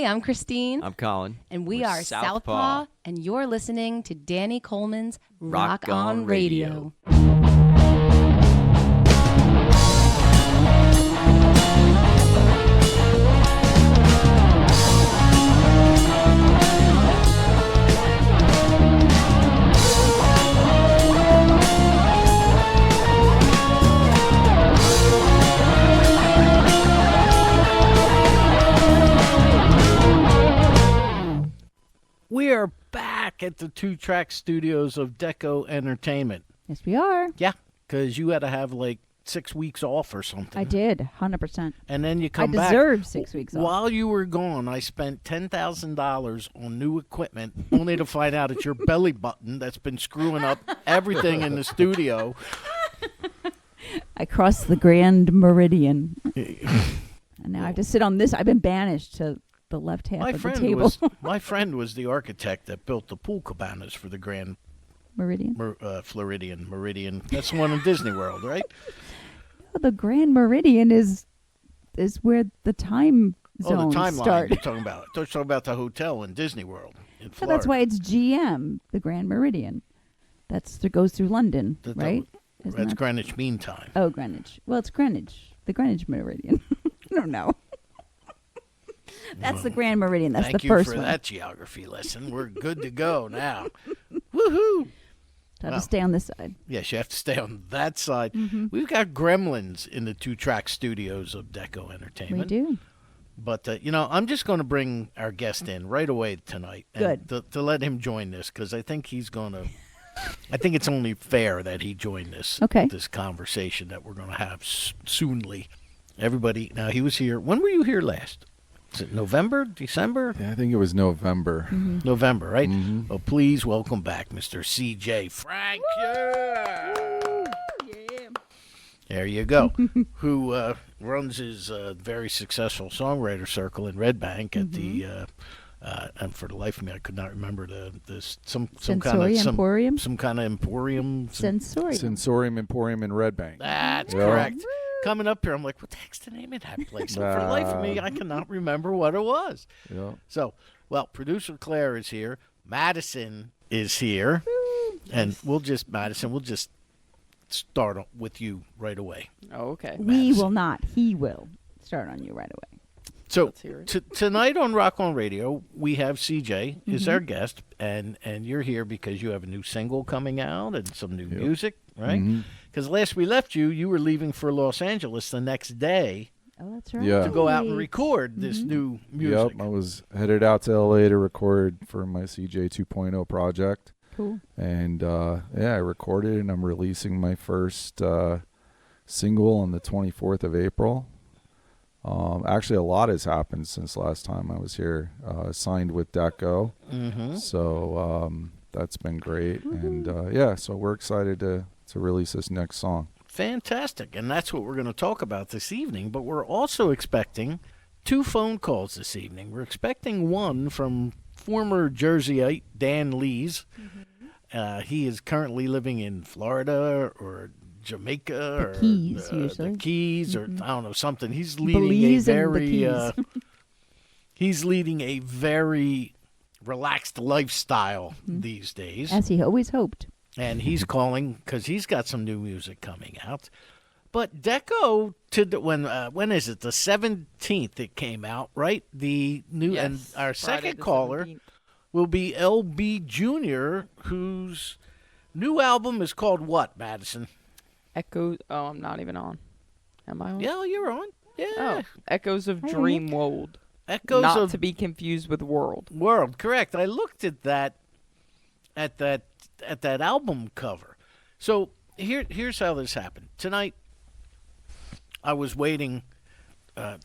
Hi, I'm Christine. I'm Colin. And we are Southpaw, and you're listening to Danny Coleman's Rock On Radio. We are back at the two-track studios of Deco Entertainment. Yes, we are. Yeah, because you had to have like 6 weeks off or something. I did, 100%. And then you come back. I deserved 6 weeks off. While you were gone, I spent $10,000 on new equipment, only to find out it's your belly button that's been screwing up everything in the studio. I crossed the Grand Meridian. And now I have to sit on this. I've been banished to the left half of the table. My friend was the architect that built the pool cabanas for the Grand Meridian. Meridian. That's the one in Disney World, right? The Grand Meridian is where the time zones the timeline start. you're talking about. You're talking about the hotel in Disney World in Florida. So that's why it's GM, the Grand Meridian. That goes through London, right? That's Greenwich Mean Time. Oh, Greenwich. Well, it's Greenwich. The Greenwich Meridian. I don't know. That's the Grand Meridian. That's the first one. Thank you for that geography lesson. We're good to go now. Woohoo! I have to stay on this side. Yes, you have to stay on that side. Mm-hmm. We've got gremlins in the two-track studios of Deco Entertainment. We do. But, I'm just going to bring our guest in right away tonight. Good. To let him join this, because I think he's going to... I think it's only fair that he join this conversation that we're going to have soonly. Everybody, now he was here. When were you here last? Is it November, December? Yeah, I think it was November. Mm-hmm. November, right? Mm-hmm. Well, please welcome back Mr. C.J. Frank. Yeah. There you go. Who runs his very successful songwriter circle in Red Bank at the... and for the life of me, I could not remember some kind of emporium. Sensorium Emporium in Red Bank. That's correct. Coming up here, I'm like, what the heck's the name of that place? And for the life of me, I cannot remember what it was. Yeah. So, producer Claire is here. Madison is here. And we'll just start with you right away. Oh, okay. We will not. He will start on you right away. So tonight on Rock On Radio, we have CJ is our guest, and you're here because you have a new single coming out and some new music, right? Because last we left you, you were leaving for Los Angeles the next day. Oh, that's right. Yeah. To go out and record this new music. Yep, I was headed out to LA to record for my CJ 2.0 project. Cool. And I recorded, and I'm releasing my first single on the 24th of April. Actually, a lot has happened since last time I was here. Signed with Deco, so that's been great. And so we're excited to release this next song. Fantastic, and that's what we're going to talk about this evening. But we're also expecting 2 phone calls this evening. We're expecting one from former Jerseyite Dan Leyes. He is currently living in Florida or Jamaica the Keys, or usually. the Keys or I don't know, something. He's leading Belize a very he's leading a very relaxed lifestyle these days. As he always hoped. And he's calling because he's got some new music coming out. But Deco when is it? The 17th it came out, right? The new and our second caller 17th. will be LB Jr., whose new album is called what, Madison? Echoes. Oh, I'm not even on. Am I on? Yeah, you're on. Yeah. Oh, Echoes of Dream World. Echoes not of to be confused with World. World, correct. I looked at that album cover. So here's how this happened. Tonight I was waiting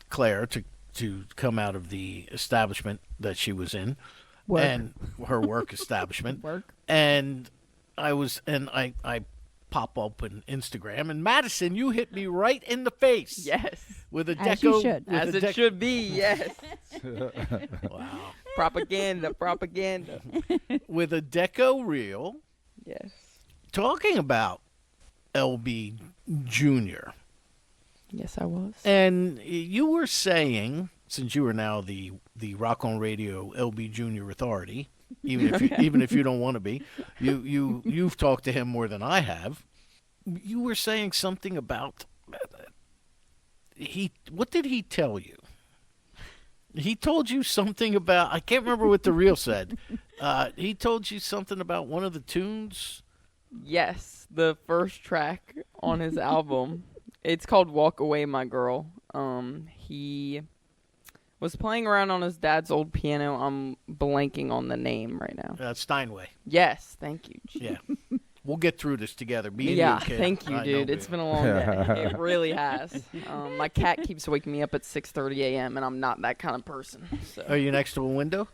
Claire to come out of the establishment that she was in. And her work establishment. And I pop open Instagram, and Madison, you hit me right in the face. Yes. With a As Deco. you should. As it should be, yes. Wow. Propaganda. With a Deco reel. Yes. Talking about LB Jr. Yes, I was. And you were saying since you are now the Rock on Radio LB Junior Authority, even if you don't want to be, you've talked to him more than I have. You were saying something about what did he tell you? He told you something about, I can't remember what the reel said. He told you something about one of the tunes. Yes, the first track on his album. It's called Walk Away, My Girl. He was playing around on his dad's old piano. I'm blanking on the name right now. Steinway. Yes, thank you. Yeah. We'll get through this together. Me and Yeah, you, kid. thank you, I know dude. we It's will. been a long day. It really has. My cat keeps waking me up at 6:30 a.m., and I'm not that kind of person. So. Are you next to a window?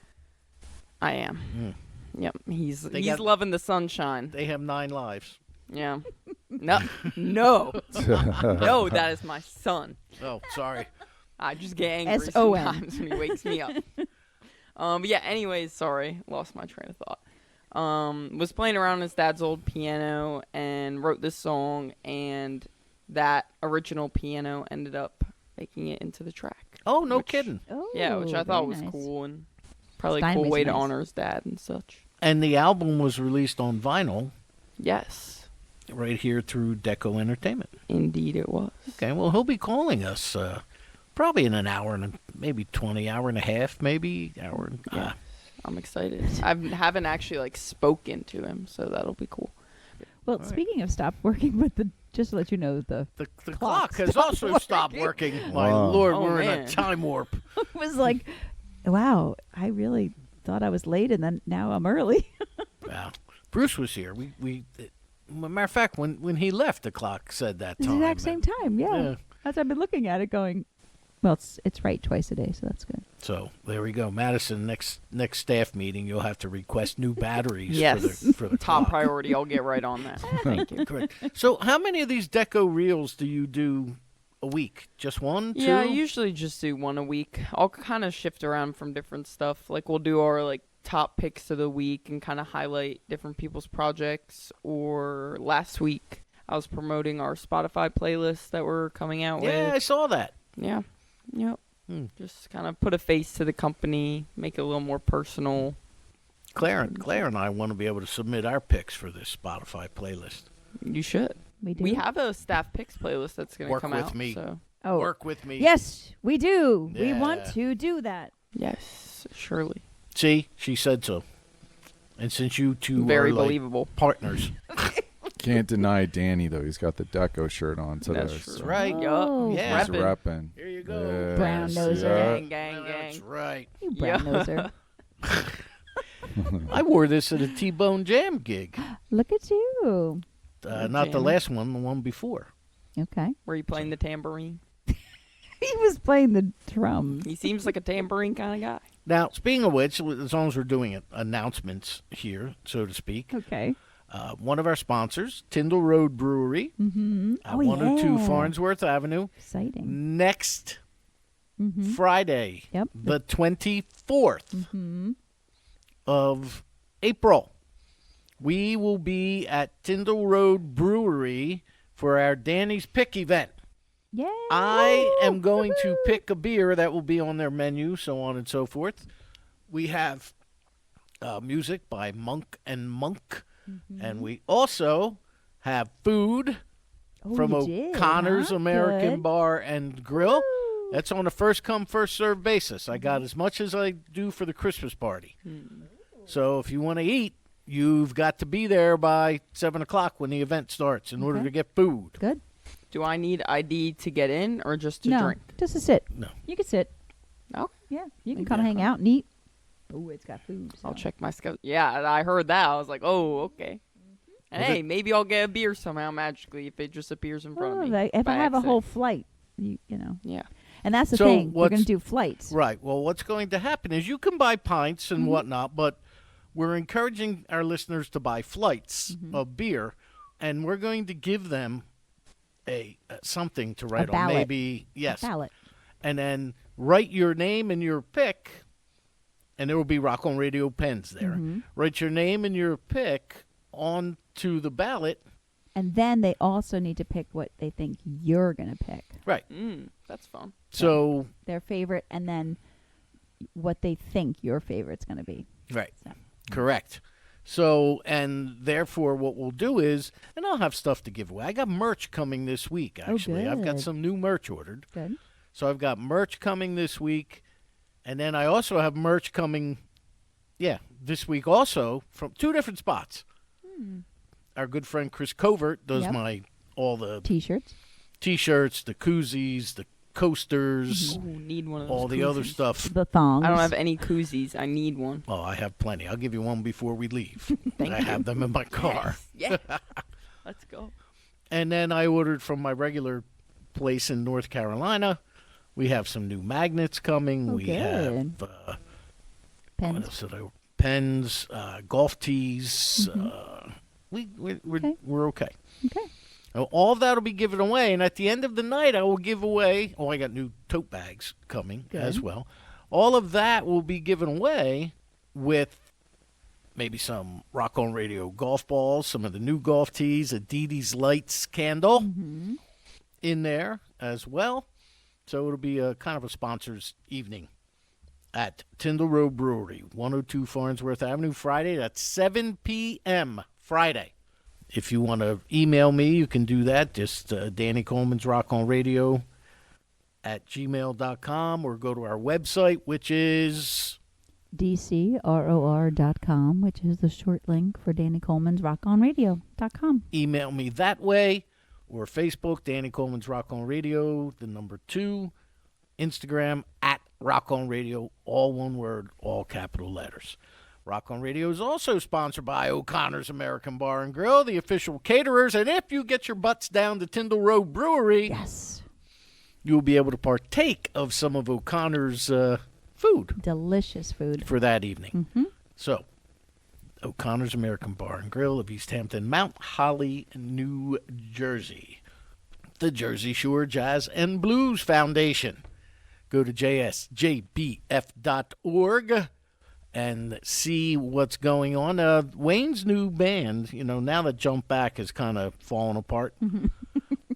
I am. Yep, he's got- loving the sunshine. They have 9 lives. Yeah. No, no, that is my son. Oh, sorry. I just get angry S-O-N. sometimes when he wakes me up. But yeah, anyways, sorry. Lost my train of thought. Was playing around on his dad's old piano and wrote this song, and that original piano ended up making it into the track. Oh, no Which- kidding. Oh, Yeah, which I thought very was nice. cool and probably a cool Steinway's way to nice. honor his dad and such. And the album was released on vinyl Yes, right here through Deco Entertainment. indeed it was. Okay, well, he'll be calling us probably in an hour and maybe 20, hour and a half, maybe hour. Yeah. I'm excited. I haven't actually spoken to him, so that'll be cool. Well, right. speaking of stop working, but just to let you know, the The Clock clock has stopped also stopped working. My Wow. Lord, Oh, we're in a man. time warp. was like, wow, I really thought I was late, and then now I'm early. Wow. Bruce was here. Matter of fact, when he left, the clock said that It's the time. exact same time, yeah. Yeah. As I've been looking at it, going, well, it's right twice a day, so that's good. So there we go, Madison. Next staff meeting, you'll have to request new batteries Yes. for the Top clock. priority. I'll get right on that. Thank you. Correct. So how many of these Deco reels do you do a week? Just one, two? Yeah, I usually just do one a week. I'll kind of shift around from different stuff. We'll do our top picks of the week and kind of highlight different people's projects. Or last week, I was promoting our Spotify playlist that we're coming out Yeah, I with. saw that. Yeah. Yep. Hmm. Just kind of put a face to the company, make it a little more personal. Claire and I want to be able to submit our picks for this Spotify playlist. You should. We do. We have a staff picks playlist that's going to Work come with out. me. So Oh, Work with me. yes, we do. We want Yeah. to do that. yes, surely. See, she said so. And since you two Very are believable. partners, Can't deny Danny though. He's got the Deco shirt on today. That's true. so right? Oh, Yeah. He's Reppin'. repping. Here you go. Yes, Brown noser. yeah. Gang, gang, That's gang. right. You brown noser. I wore this at a T-Bone Jam gig. Look at you. Not the Jam. last one, the one before. Okay. Were you playing the tambourine? He was playing the drums. He seems like a tambourine kind of guy. Now, speaking of which, as long as we're doing announcements here, so to speak, Okay. one of our sponsors, Tyndall Road Brewery, Mm-hmm. 102 Farnsworth Avenue, Exciting. next Mm-hmm. Friday, Yep. the 24th Mm-hmm. of April. We will be at Tyndall Road Brewery for our Danny's Pick event. Yeah. I am going to Woohoo! pick a beer that will be on their menu, so on and so forth. We have music by Monk and Monk, and we also have food Oh, from you did, O'Connor's huh? American Good. Bar and Grill. Woo. That's on a first come, first served basis. I got as much as I do for the Christmas party. So if you want to eat, you've got to be there by 7 o'clock when the event starts in order Okay. to get food. Good. Do I need ID to get in or just to No, drink? just to sit. No. You can sit. Okay. Yeah, you can come hang out and eat. Oh, it's got food. I'll so. check my schedule. Yeah, I heard that. I was like, oh, okay. And Was hey, it- maybe I'll get a beer somehow magically if it just appears in front Oh, of me. like, if I by have a accident. whole flight, you know. Yeah. And that's the So thing. We're what's- going to do flights. Right. Well, what's going to happen is you can buy pints and Mhm. whatnot, but we're encouraging our listeners to buy flights of beer, and we're going to give them a something to write on. ballot. Maybe yes, Ballot. and then write your name and your pick, and there will be Rock on Radio pens there. Mhm. Write your name and your pick onto the ballot, And then they also need to pick what they think you're going to pick. Right. That's fun. So, Their favorite, and then what they think your favorite's going to be. right. So. Correct. So, and therefore what we'll do is, and I'll have stuff to give away. I got merch coming this week, actually. I've got good. some new merch ordered. Good. So I've got merch coming this week. And then I also have merch coming, this week also from 2 different spots. Our good friend Chris Covert does Yep. all the T-shirts. T-shirts, the koozies, the coasters, Ooh, need one of those all the other koozies. stuff. The thongs. I don't have any koozies. I need one. Oh, I have plenty. I'll give you one before we leave. Thank I you. have them in my car. Yes. Yeah. Let's go. And then I ordered from my regular place in North Carolina. We have some new magnets coming. Oh, we good. have what Pens. else did I? Pens, golf tees. We're okay. Okay. All of that will be given away, and at the end of the night, I will give away. Oh, I got new tote bags coming as Good. well. All of that will be given away with maybe some Rock on Radio golf balls, some of the new golf tees, a Dee Dee's Lights candle in there as well. So it'll be a kind of a sponsors evening at Tyndall Road Brewery, 102 Farnsworth Avenue, Friday. That's 7 p.m. Friday. If you want to email me, you can do that. Just Danny Coleman's Rock on Radio at gmail.com, or go to our website, which is DCROR.com, which is the short link for Danny Coleman's RockOnRadio.com. email me that way, or Facebook, Danny Coleman's Rock on Radio, the number 2, Instagram at Rock on Radio, all one word, all capital letters. Rock on Radio is also sponsored by O'Connor's American Bar and Grill, the official caterers. And if you get your butts down to Tyndall Road Brewery, Yes. you'll be able to partake of some of O'Connor's food Delicious food. for that evening. Mm-hmm. So, O'Connor's American Bar and Grill of East Hampton, Mount Holly, New Jersey. The Jersey Shore Jazz and Blues Foundation. Go to jsjbf.org and see what's going on. Wayne's new band, now that Jump Back has kind of fallen apart.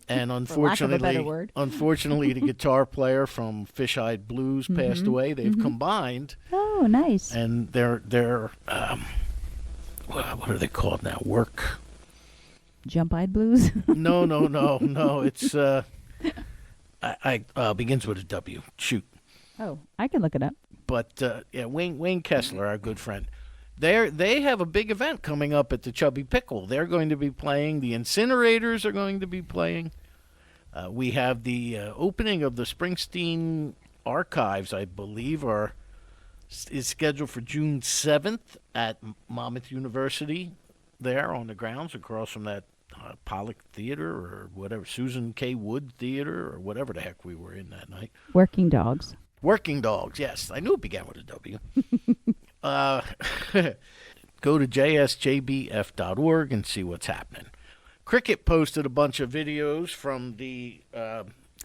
And lack of a better word. unfortunately, the guitar player from Fish Eyed Blues passed away. They've combined, Oh, nice. and they're what are they called now? Work? Jump-eyed blues. No. It's I begins with a W. Shoot. Oh, I can look it up. But Wayne Kessler, our good friend, they have a big event coming up at the Chubby Pickle. They're going to be playing. The Incinerators are going to be playing. We have the opening of the Springsteen archives, I believe, is scheduled for June 7th at Monmouth University. There on the grounds across from that Pollock Theater or whatever, Susan K. Wood Theater or whatever the heck we were in that night. Working dogs. Working Dogs, yes. I knew it began with a W. Go to jsjbf.org and see what's happening. Cricket posted a bunch of videos from the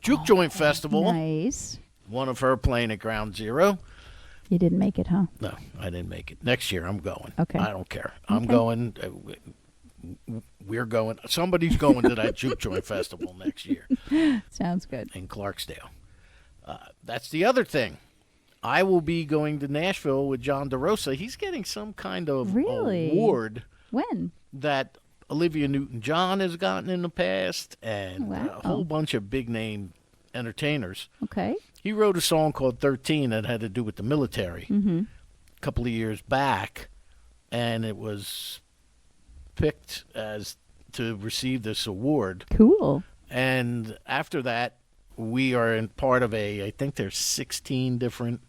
Juke Joint Festival. Nice. One of her playing at Ground Zero. You didn't make it, huh? No, I didn't make it. Next year, I'm going. Okay. I don't care. I'm Okay. going. We're going. Somebody's going to that Juke Joint Festival next year Sounds good. in Clarksdale. That's the other thing. I will be going to Nashville with John DeRosa. He's getting some kind of Really? award When? that Olivia Newton-John has gotten in the past, and Wow. a whole bunch of big-name entertainers. Okay. He wrote a song called 13 that had to do with the military a couple of years back, and it was picked as to receive this award. Cool. And after that, we are in part of I think there's 16 different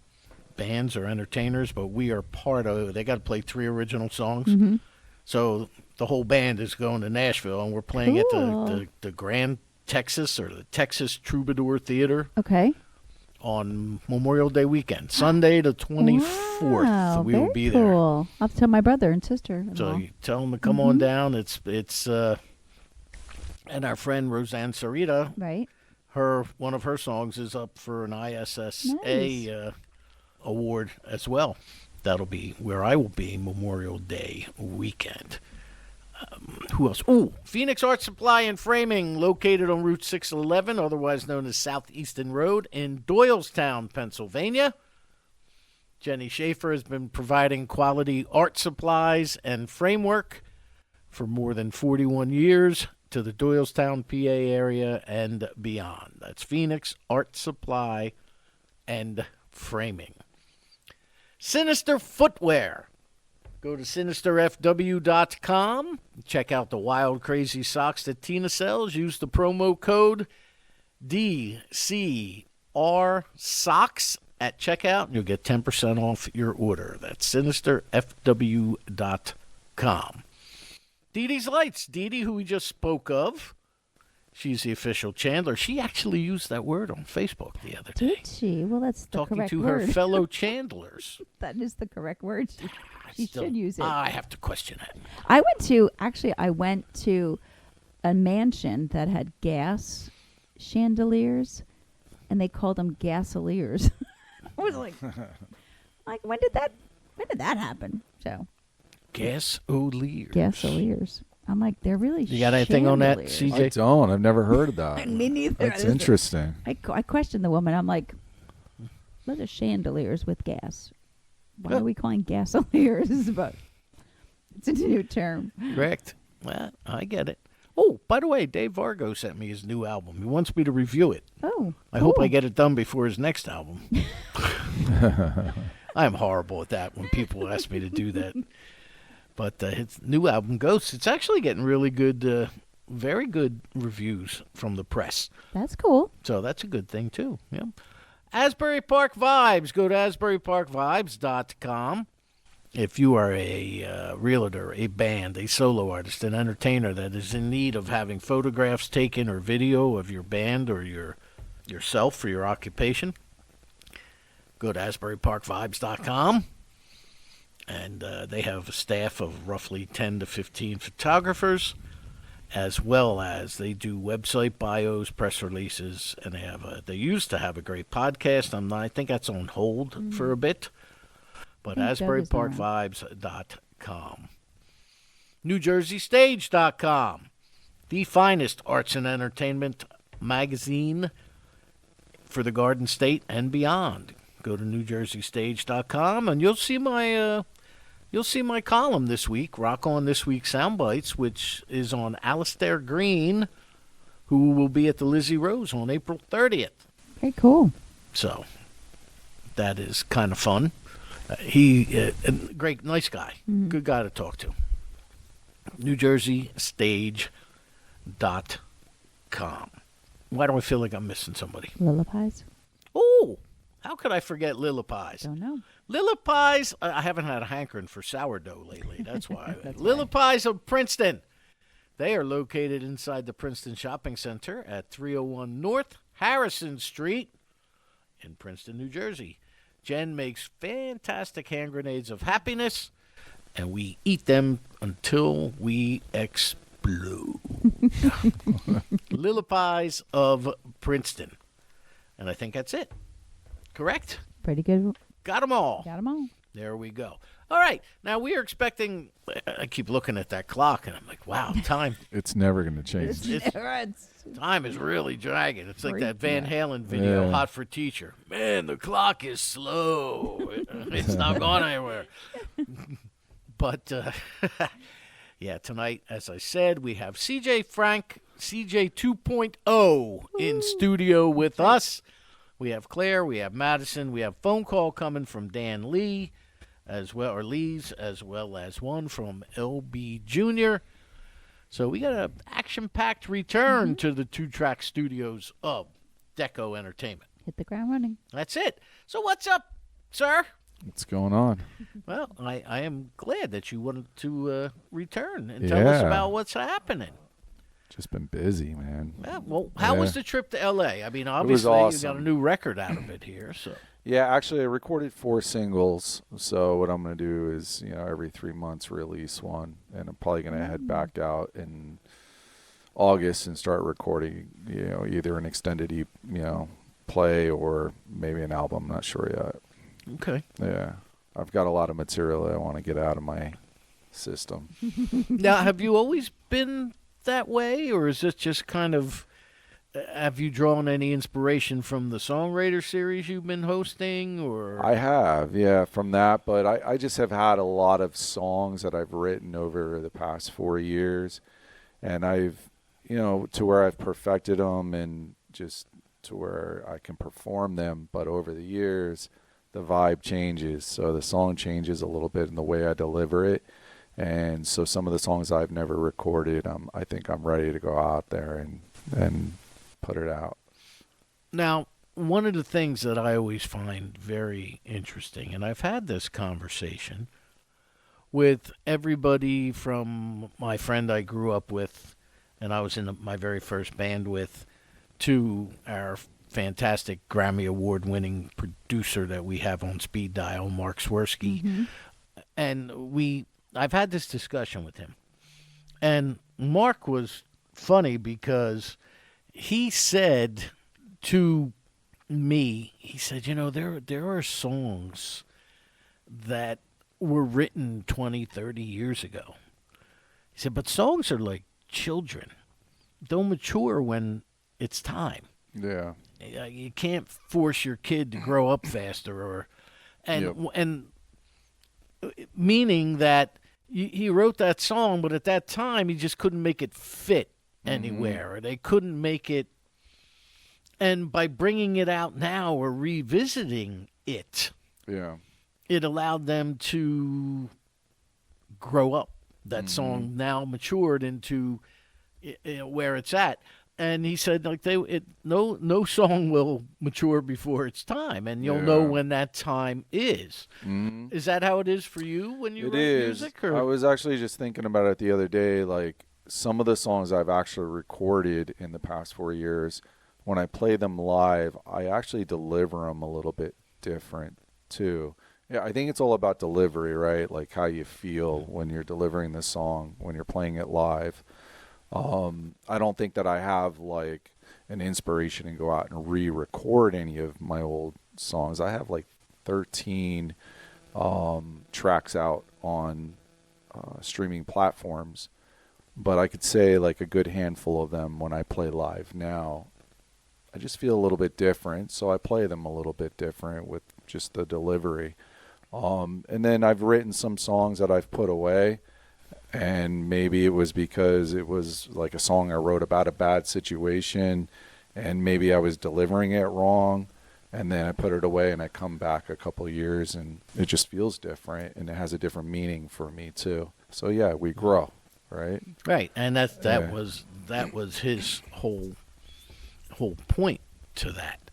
bands or entertainers, but we are part of, they got to play 3 original songs. So the whole band is going to Nashville, and we're playing at Cool. the Grand Texas or the Texas Troubadour Theater Okay. on Memorial Day weekend, Sunday the 24th. Wow, We will very be there. cool. I'll tell my brother and sister. So you tell them to come on down. It's and our friend Roseanne Sarita, Right. one of her songs is up for an ISSA Nice. award as well. That'll be where I will be Memorial Day weekend. Who else? Ooh, Phoenix Art Supply and Framing, located on Route 611, otherwise known as Southeastern Road, in Doylestown, Pennsylvania. Jenny Schaefer has been providing quality art supplies and framework for more than 41 years to the Doylestown, PA area and beyond. That's Phoenix Art Supply and Framing. Sinister Footwear. Go to sinisterfw.com. Check out the wild, crazy socks that Tina sells. Use the promo code DCRSOCKS at checkout, and you'll get 10% off your order. That's sinisterfw.com. Dee Dee's Lights. Dee Dee, who we just spoke of, she's the official chandler. She actually used that word on Facebook the other day. Did she? Well, that's the Talking correct to word. her fellow chandlers. That is the correct word. She should use it. I have to question it. I went to a mansion that had gas chandeliers, and they called them gasoliers. I was like, when did that happen? So gasoliers. I'm like, they're really. You got anything on that, chandeliers. CJ? I don't. I've never heard of that. Me neither. That's interesting. I questioned the woman. I'm like, those are chandeliers with gas. Why are we calling gasoliers? But it's a new term. Correct. Well, I get it. Oh, by the way, Dave Vargo sent me his new album. He wants me to review it. Oh, I hope I get it done before his next album. I'm horrible at that when people ask me to do that. But his new album, Ghosts, it's actually getting really good, very good reviews from the press. That's cool. So that's a good thing, too. Yeah. Asbury Park Vibes. Go to asburyparkvibes.com. If you are a realtor, a band, a solo artist, an entertainer that is in need of having photographs taken or video of your band or yourself for your occupation, go to asburyparkvibes.com. And they have a staff of roughly 10 to 15 photographers, as well as they do website bios, press releases, and they used to have a great podcast. I think that's on hold for a bit. But AsburyParkVibes.com. NewJerseyStage.com. The finest arts and entertainment magazine for the Garden State and beyond. Go to NewJerseyStage.com and you'll see my column this week, Rock On This Week Soundbites, which is on Alistair Green, who will be at the Lizzie Rose on April 30th. Very cool. So that is kind of fun. He great, nice guy. Mm-hmm. Good guy to talk to. NewJerseyStage.com. Why do I feel like I'm missing somebody? Lillipies? Oh, how could I forget Lillipies? Don't know. Lillipies, I haven't had a hankering for sourdough lately. That's why. Lillipies of Princeton. They are located inside the Princeton Shopping Center at 301 North Harrison Street in Princeton, New Jersey. Jen makes fantastic hand grenades of happiness, and we eat them until we explode. Lillipies of Princeton. And I think that's it. Correct? Pretty good. Got them all. Got them all. There we go. All right. Now we are expecting. I keep looking at that clock, and I'm like, wow, time. It's never going to change. Time is really dragging. It's like that Van Halen video, Hot for Teacher. Man, the clock is slow. It's not going anywhere. But, yeah, tonight, as I said, we have CJ Frank, CJ 2.0 in studio with us. We have Claire, we have Madison, we have phone call coming from Dan Lee, as well, or Lee's, as well as one from LB Jr., So we got an action-packed return to the two-track studios of Deco Entertainment. Hit the ground running. That's it. So what's up, sir? What's going on? Well, I am glad that you wanted to return and tell us about what's happening. Just been busy, man. Yeah, well, how was the trip to L.A.? I mean, was obviously awesome. you got a new record out of it here. So Yeah, actually, I recorded 4 singles. So what I'm going to do is, every 3 months release one. And I'm probably going to head back out in August and start recording, either an extended, play or maybe an album. I'm not sure yet. Okay. Yeah. I've got a lot of material that I want to get out of my system. Now, have you always been that way, or is this just kind of? Have you drawn any inspiration from the songwriter series you've been hosting, or? I have, yeah, from that. But I just have had a lot of songs that I've written over the past 4 years, and I've, to where I've perfected them and just to where I can perform them. But over the years, the vibe changes, so the song changes a little bit in the way I deliver it. And so some of the songs I've never recorded, I think I'm ready to go out there and put it out. Now, one of the things that I always find very interesting, and I've had this conversation with everybody from my friend I grew up with, and I was in my very first band with, to our fantastic Grammy Award-winning producer that we have on speed dial, Mark Swirsky. Mm-hmm. And I've had this discussion with him. And Mark was funny because he said to me, he said, there are songs that were written 20, 30 years ago. He said, but songs are like children. They'll mature when it's time. Yeah. You can't force your kid to grow up faster, and meaning that he wrote that song, but at that time he just couldn't make it fit anywhere. Or they couldn't make it. And by bringing it out now or revisiting it, Yeah. it allowed them to grow up. That song now matured into where it's at. And he said, like no song will mature before its time, and you'll know when that time is. Mm-hmm. Is that how it is for you when you It write is. music? Or? I was actually just thinking about it the other day. Like some of the songs I've actually recorded in the past 4 years, when I play them live, I actually deliver them a little bit different too. Yeah, I think it's all about delivery, right? Like how you feel when you're delivering the song, when you're playing it live. I don't think that I have like an inspiration and go out and re-record any of my old songs. I have like 13 tracks out on streaming platforms, but I could say like a good handful of them when I play live now, I just feel a little bit different, so I play them a little bit different with just the delivery. And then I've written some songs that I've put away, and maybe it was because it was like a song I wrote about a bad situation, and maybe I was delivering it wrong, and then I put it away and I come back a couple of years and it just feels different and it has a different meaning for me too. So yeah, we grow, right? Right, and that was his whole point to that.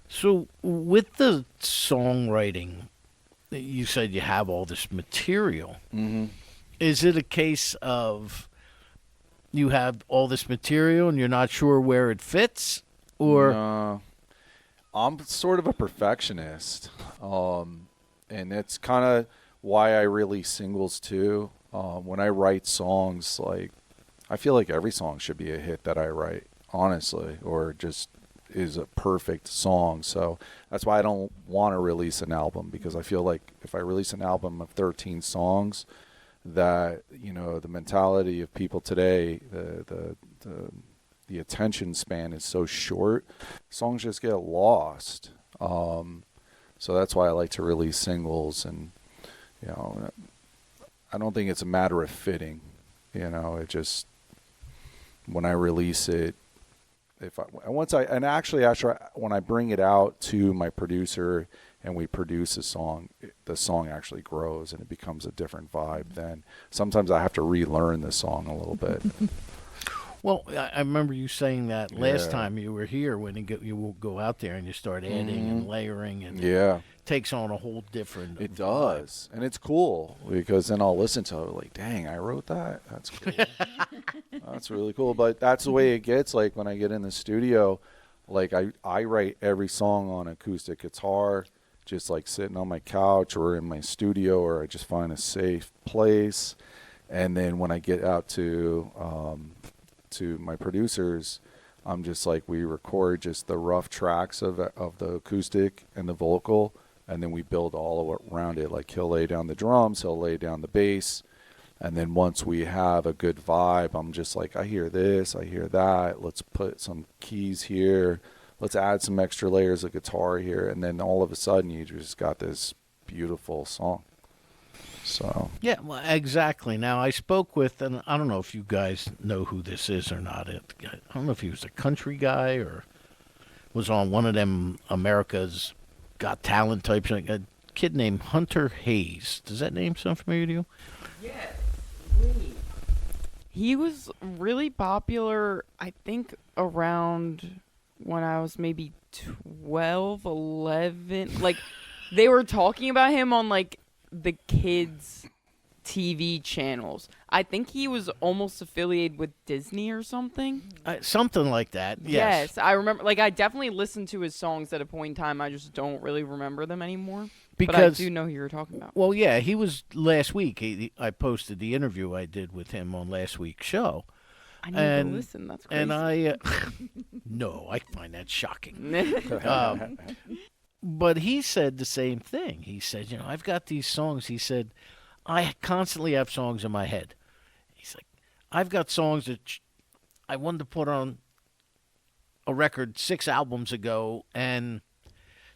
So with the songwriting, you said you have all this material. Mm-hmm. Is it a case of you have all this material and you're not sure where it fits, or? No. I'm sort of a perfectionist, and it's kind of why I release singles too. When I write songs, like I feel like every song should be a hit that I write, honestly, or just is a perfect song. So that's why I don't want to release an album, because I feel like if I release an album of 13 songs, that the mentality of people today, the attention span is so short, songs just get lost. So that's why I like to release singles, and I don't think it's a matter of fitting. It just, when I release it, when I bring it out to my producer and we produce a song, the song actually grows and it becomes a different vibe. Then sometimes I have to relearn the song a little bit. Well, I remember you saying that last time you were here, when you will go out there and you start adding and layering, and it takes on a whole different It vibe. does. And it's cool, because then I'll listen to it like, dang, I wrote that? That's cool. That's really cool. But that's the way it gets. Like when I get in the studio, like I write every song on acoustic guitar, just like sitting on my couch or in my studio, or I just find a safe place. And then when I get out to my producers, I'm just like, we record just the rough tracks of the acoustic and the vocal, and then we build all around it. Like he'll lay down the drums, he'll lay down the bass, And then once we have a good vibe, I'm just like, I hear this, I hear that. Let's put some keys here. Let's add some extra layers of guitar here. And then all of a sudden, you just got this beautiful song. So Yeah, well, exactly. Now, I spoke with, and I don't know if you guys know who this is or not. I don't know if he was a country guy or was on one of them America's Got Talent type thing. A kid named Hunter Hayes. Does that name sound familiar to you? Yes. He was really popular, I think, around when I was maybe 12, 11. Like, they were talking about him on, like, the kids' TV channels. I think he was almost affiliated with Disney or something. Something like that. Yes. I remember. Like, I definitely listened to his songs at a point in time. I just don't really remember them anymore. Because, but I do know who you're talking about. Well, yeah, he was last week. I posted the interview I did with him on last week's show. I need to listen. That's crazy. And no, I find that shocking. But he said the same thing. He said, I've got these songs. He said, I constantly have songs in my head. He's like, I've got songs that I wanted to put on a record 6 albums ago, and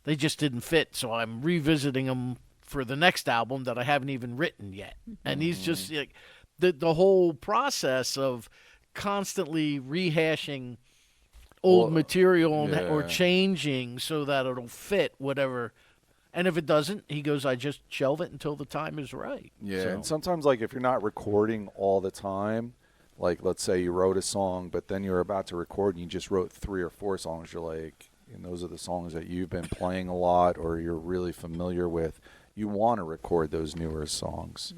they just didn't fit. So I'm revisiting them for the next album that I haven't even written yet. And he's just like, the whole process of constantly rehashing old material or changing so that it'll fit whatever. And if it doesn't, he goes, I just shelve it until the time is right. Yeah, So. and sometimes, like, if you're not recording all the time, like, let's say you wrote a song, but then you're about to record and you just wrote 3 or 4 songs, you're like, and those are the songs that you've been playing a lot or you're really familiar with, you want to record those newer songs.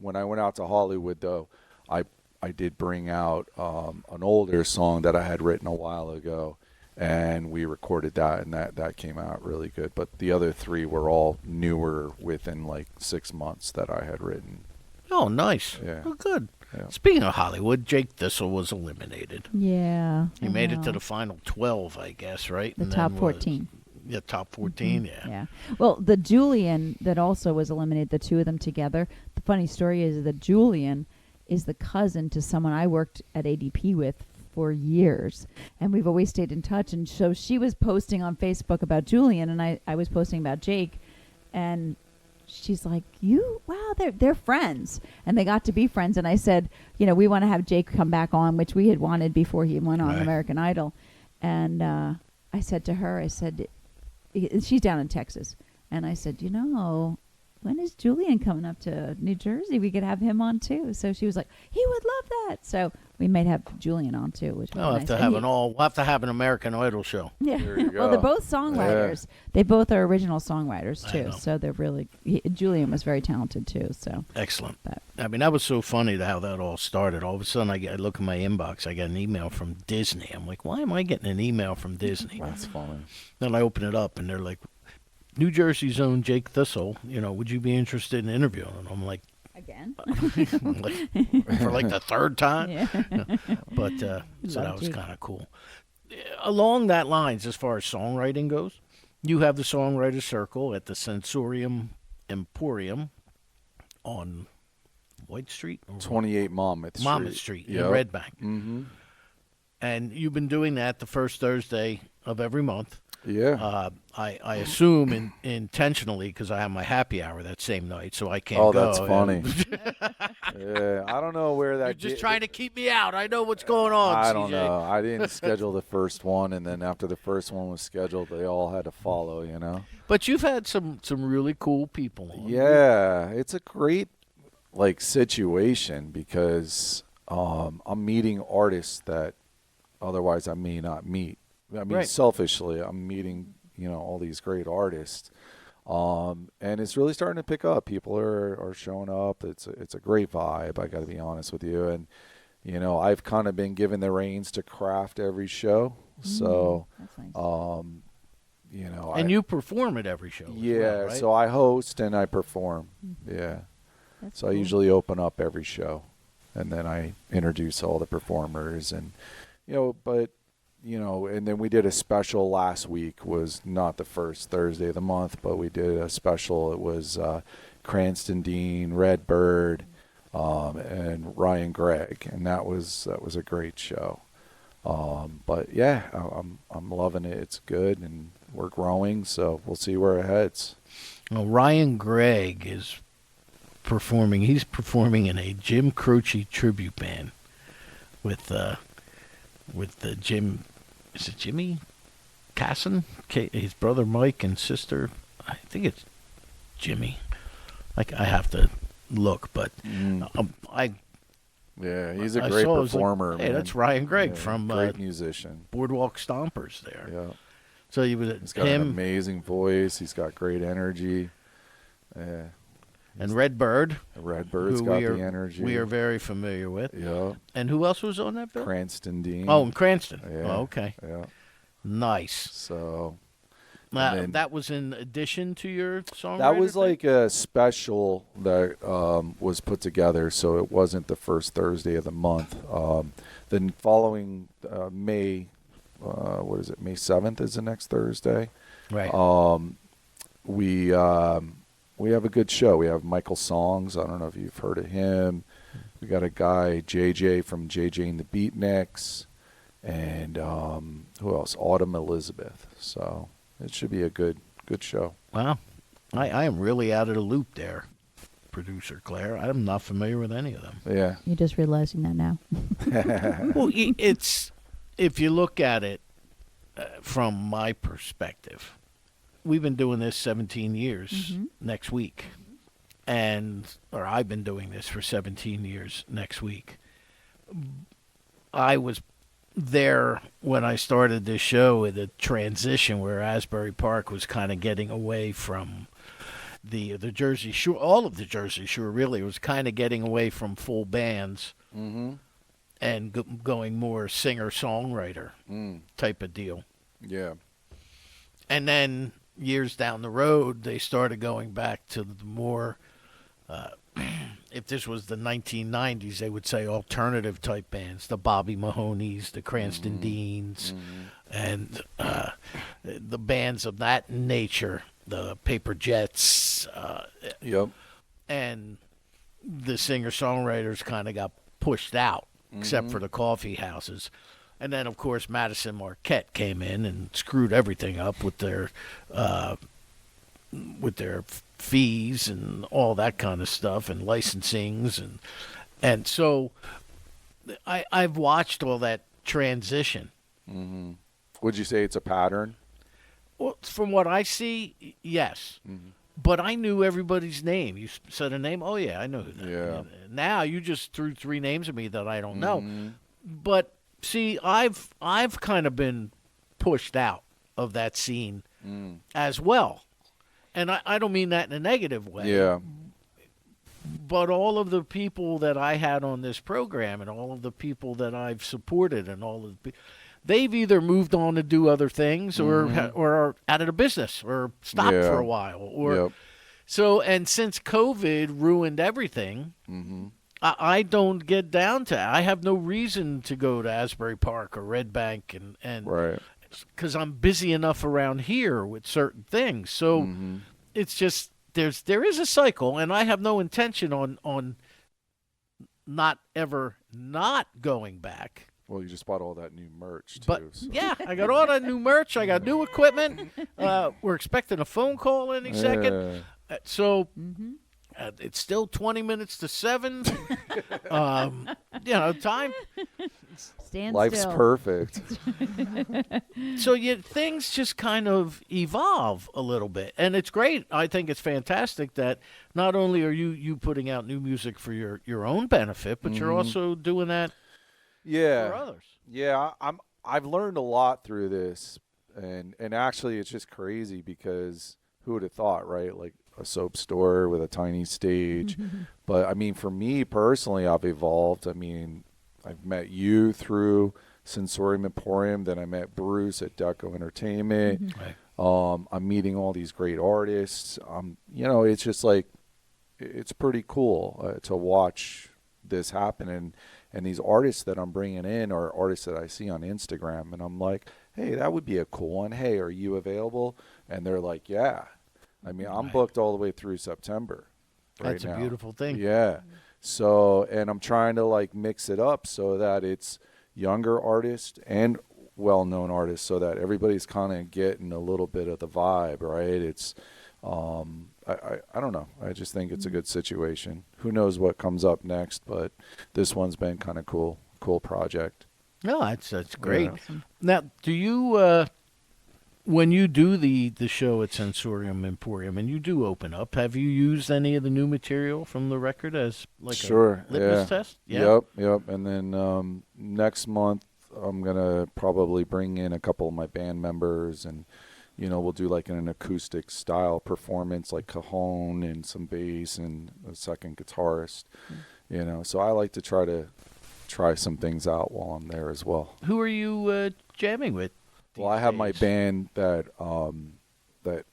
When I went out to Hollywood, though, I did bring out an older song that I had written a while ago, and we recorded that, and that came out really good. But the other 3 were all newer within like 6 months that I had written. Oh, nice. Yeah. Oh, good. Yeah. Speaking of Hollywood, Jake Thistle was eliminated. Yeah. He made it to the final 12, I guess, right? The And top then 14. Yeah, top 14, Yeah. Well, the Julian that also was eliminated, the 2 of them together. The funny story is that Julian is the cousin to someone I worked at ADP with for years, and we've always stayed in touch. And so she was posting on Facebook about Julian, and I was posting about Jake, and she's like, wow, they're friends, and they got to be friends. And I said, we want to have Jake come back on, which we had wanted before he went on Right. American Idol. And I said to her, she's down in Texas, and I said, when is Julian coming up to New Jersey? We could have him on too. So she was like, he would love that. So we might have Julian on too, which We'll was have nice. to And we'll have to have an American Idol show. yeah. There you Well, they're go. both songwriters. They both are original songwriters I too. know. So they're really. Julian was very talented too. So. Excellent. But- I mean, that was so funny how that all started. All of a sudden, I look in my inbox. I got an email from Disney. I'm like, why am I getting an email from Disney? That's funny. Then I open it up, and they're like, New Jersey's own Jake Thistle, would you be interested in interviewing? And I'm like, Again. for like the 3rd time? Yeah. But so Love that was Jake. kind of cool. Along that lines, as far as songwriting goes, you have the Songwriters Circle at the Sensorium Emporium on White Street? Or 28 Monmouth Street. Monmouth Street in Yep. Red Bank. Mm-hmm. And you've been doing that the first Thursday of every month. Yeah. I assume intentionally because I have my happy hour that same night, so I can't Oh, go. that's funny. Yeah, I don't know where that. You're just trying to keep me out. I know what's going on, I don't CJ. know. I didn't schedule the first one, and then after the first one was scheduled, they all had to follow. But you've had some really cool people on. Yeah, it's a great situation because I'm meeting artists that otherwise I may not meet. I mean, Right. selfishly, I'm meeting all these great artists, and it's really starting to pick up. People are showing up. It's a great vibe. I got to be honest with you, and I've kind of been given the reins to craft every show, so That's nice. And you perform at every show. yeah, as well, right? so I host and I perform. Yeah. That's So I cool. usually open up every show, and then I introduce all the performers, and and then we did a special last week. Was not the first Thursday of the month, but we did a special. It was Cranston Dean, Red Bird, and Ryan Gregg, and that was a great show. But yeah, I'm loving it. It's good, and we're growing, so we'll see where it heads. Well, Ryan Gregg is performing. He's performing in a Jim Croce tribute band with the Jim. Is it Jimmy Casson? His brother Mike and sister. I think it's Jimmy. I have to look, but Yeah, he's a I great saw it, was like, performer. hey, man. that's Ryan Gregg Yeah, from great musician. Boardwalk Stompers there. Yeah, So he was he's got an him amazing voice. He's got great energy. Yeah, and Red Bird, Red Bird's who got we are, the energy. we are very familiar with. Yeah, And who else was on that bill? Cranston Dean. Oh, and Cranston. Yeah. Oh, okay. Yeah. Nice. So and then- That was in addition to your songwriter that was thing? like a special that was put together, so it wasn't the first Thursday of the month. Then following May, what is it? May 7th is the next Thursday. Right. We have a good show. We have Michael Songs. I don't know if you've heard of him. We got a guy JJ from JJ and the Beatniks, and who else? Autumn Elizabeth. So it should be a good show. Wow. I am really out of the loop there, producer Claire. I'm not familiar with any of them. Yeah. You're just realizing that now. Well, it's if you look at it from my perspective, we've been doing this 17 years next week, or I've been doing this for 17 years next week. I was there when I started this show with a transition where Asbury Park was kind of getting away from the Jersey Shore. All of the Jersey Shore really was kind of getting away from full bands and going more singer-songwriter type of deal. Yeah. And then years down the road, they started going back to the more, if this was the 1990s, they would say alternative type bands, the Bobby Mahoney's, the Cranston Deans, and the bands of that nature, the Paper Jets. Yep. And the singer-songwriters kind of got pushed out, except for the coffee houses. And then, of course, Madison Marquette came in and screwed everything up with their fees and all that kind of stuff and licensings. And so I've watched all that transition. Would you say it's a pattern? Well, from what I see, yes. But I knew everybody's name. You said a name? Oh, yeah, I know who that is. Yeah. Now you just threw three names at me that I don't know. But see, I've kind of been pushed out of that scene as well. And I don't mean that in a negative way. Yeah. But all of the people that I had on this program and all of the people that I've supported and all of the they've either moved on to do other things or are out of the business or stopped for a while. Or so, and since COVID ruined everything, I don't get down to. I have no reason to go to Asbury Park or Red Bank, and Right. because I'm busy enough around here with certain things. So it's just there is a cycle, and I have no intention on not ever not going back. Well, you just bought all that new merch, too. But so. yeah, I got all that new merch. I got new equipment. We're expecting a phone call any second. So it's still 20 minutes to 7. Time. Stand Life's still. perfect. So things just kind of evolve a little bit, and it's great. I think it's fantastic that not only are you putting out new music for your own benefit, but you're also doing that for others. Yeah, I've learned a lot through this, and actually it's just crazy because who would have thought, right? Like a soap store with a tiny stage. But I mean, for me personally, I've evolved. I mean, I've met you through Sensorium Emporium, then I met Bruce at Deco Entertainment. Right. I'm meeting all these great artists. It's just like it's pretty cool to watch this happen, and these artists that I'm bringing in are artists that I see on Instagram, and I'm like, hey, that would be a cool one. Hey, are you available? And they're like, yeah. I mean, I'm booked all the way through September. right That's now. a beautiful thing. Yeah. So, and I'm trying to like mix it up so that it's younger artists and well-known artists, so that everybody's kind of getting a little bit of the vibe, right? It's, I don't know. I just think it's a good situation. Who knows what comes up next, but this one's been kind of cool project. No, that's great. Awesome. Now, do you when you do the show at Sensorium Emporium and you do open up, have you used any of the new material from the record as like Sure, a litmus yeah. test? Yeah. Yep. And then next month I'm gonna probably bring in a couple of my band members, and we'll do like an acoustic style performance, like cajon and some bass and a second guitarist. So I like to try some things out while I'm there as well. Who are you jamming with? Well, I have my band that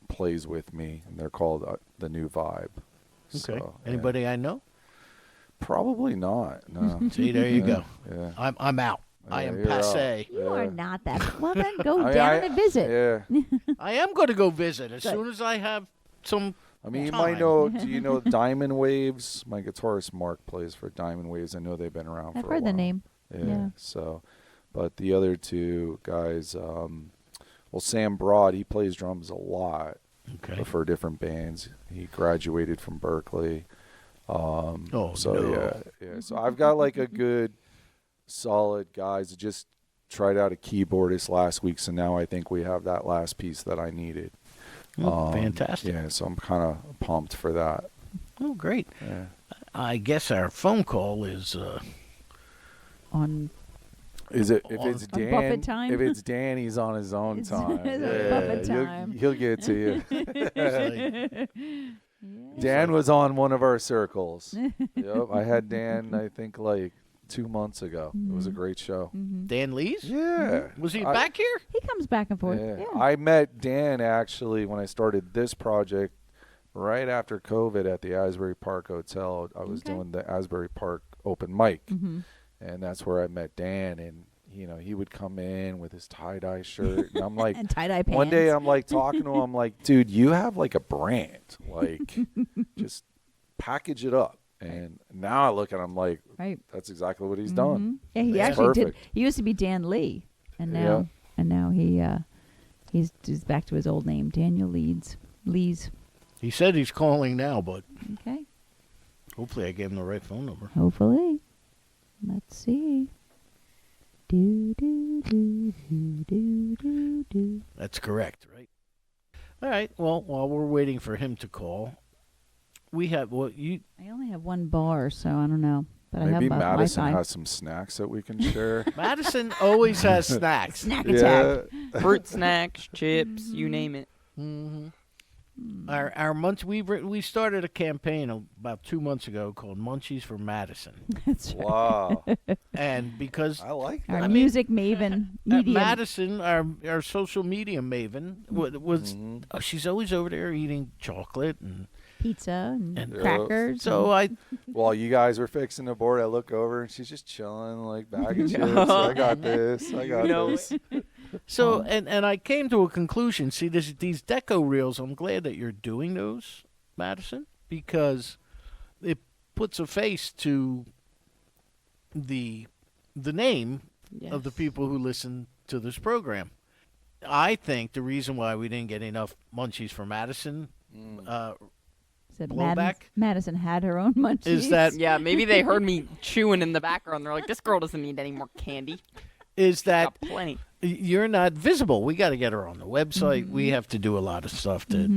plays with me, and they're called The New Vibe. Okay. So, yeah. Anybody I know? Probably not. No. See, there you go. Yeah. I'm out. I Yeah, am you're passe. You are not that. Well, then go I- down I- and visit. Yeah. I am going to go visit as Good. soon as I have some. I mean, you time. might know. Do you know Diamond Waves? My guitarist Mark plays for Diamond Waves. I know they've been around I've for a heard the while. name. Yeah. Yeah. So, but the other two guys, Sam Broad, he plays drums a lot Okay. for different bands. He graduated from Berkeley. Oh, So no. yeah. So I've got like a good, solid guys. Just tried out a keyboardist last week, so now I think we have that last piece that I needed. Fantastic. Yeah, so I'm kind of pumped for that. Oh, great. Yeah. I guess our phone call is On Is it if On- it's On Dan? Buffett time? If it's Dan, he's on his own It's time. on Buffett time. He'll get to you. like, Dan was on one of our circles. Yep, I had Dan. I think like 2 months ago. It was a great show. Dan Lees? Yeah. Was he I- back here? He comes back and forth. Yeah. Yeah. I met Dan actually when I started this project right after COVID at the Asbury Park Hotel. I was Okay. doing the Asbury Park open mic, Mhm. and that's where I met Dan. And he would come in with his tie-dye shirt, and I'm like, And tie-dye pants. one day I'm like talking to him, I'm like, dude, you have like a brand, like just package it up. And now I look at him like, Right. that's exactly what he's done. Mhm. Yeah, he That's actually did. perfect. He used to be Dan Lee, and Yeah. now he's back to his old name, Daniel Lees. He said he's calling now, but Okay. hopefully I gave him the right phone number. Hopefully. Let's see. Do do do do do do do. That's correct, right? All right. Well, while we're waiting for him to call, we have I only have one bar, so I don't know. But Maybe I have Madison Wi-Fi. has some snacks that we can share. Madison always has snacks. Snack attack. Fruit snacks, chips, you name it. Mm-hmm. Our munch we started a campaign about 2 months ago called Munchies for Madison, That's right. Wow. and because I like Our that. I mean, music maven, media. Madison, our social media maven, was Mhm. she's always over there eating chocolate, and Pizza and, And- crackers. so I While you guys were fixing the board, I look over and she's just chilling, like bag of chips. I got this. I got know this. So and I came to a conclusion. See, these deco reels. I'm glad that you're doing those, Madison, because it puts a face to the name of the Yes. people who listen to this program. I think the reason why we didn't get enough Munchies for Madison Said blowback? Madison had her own munchies. is that Yeah, maybe they heard me chewing in the background. They're like, this girl doesn't need any more candy. that Got plenty. you're not visible. We got to get her on the website. We have to do a lot of stuff to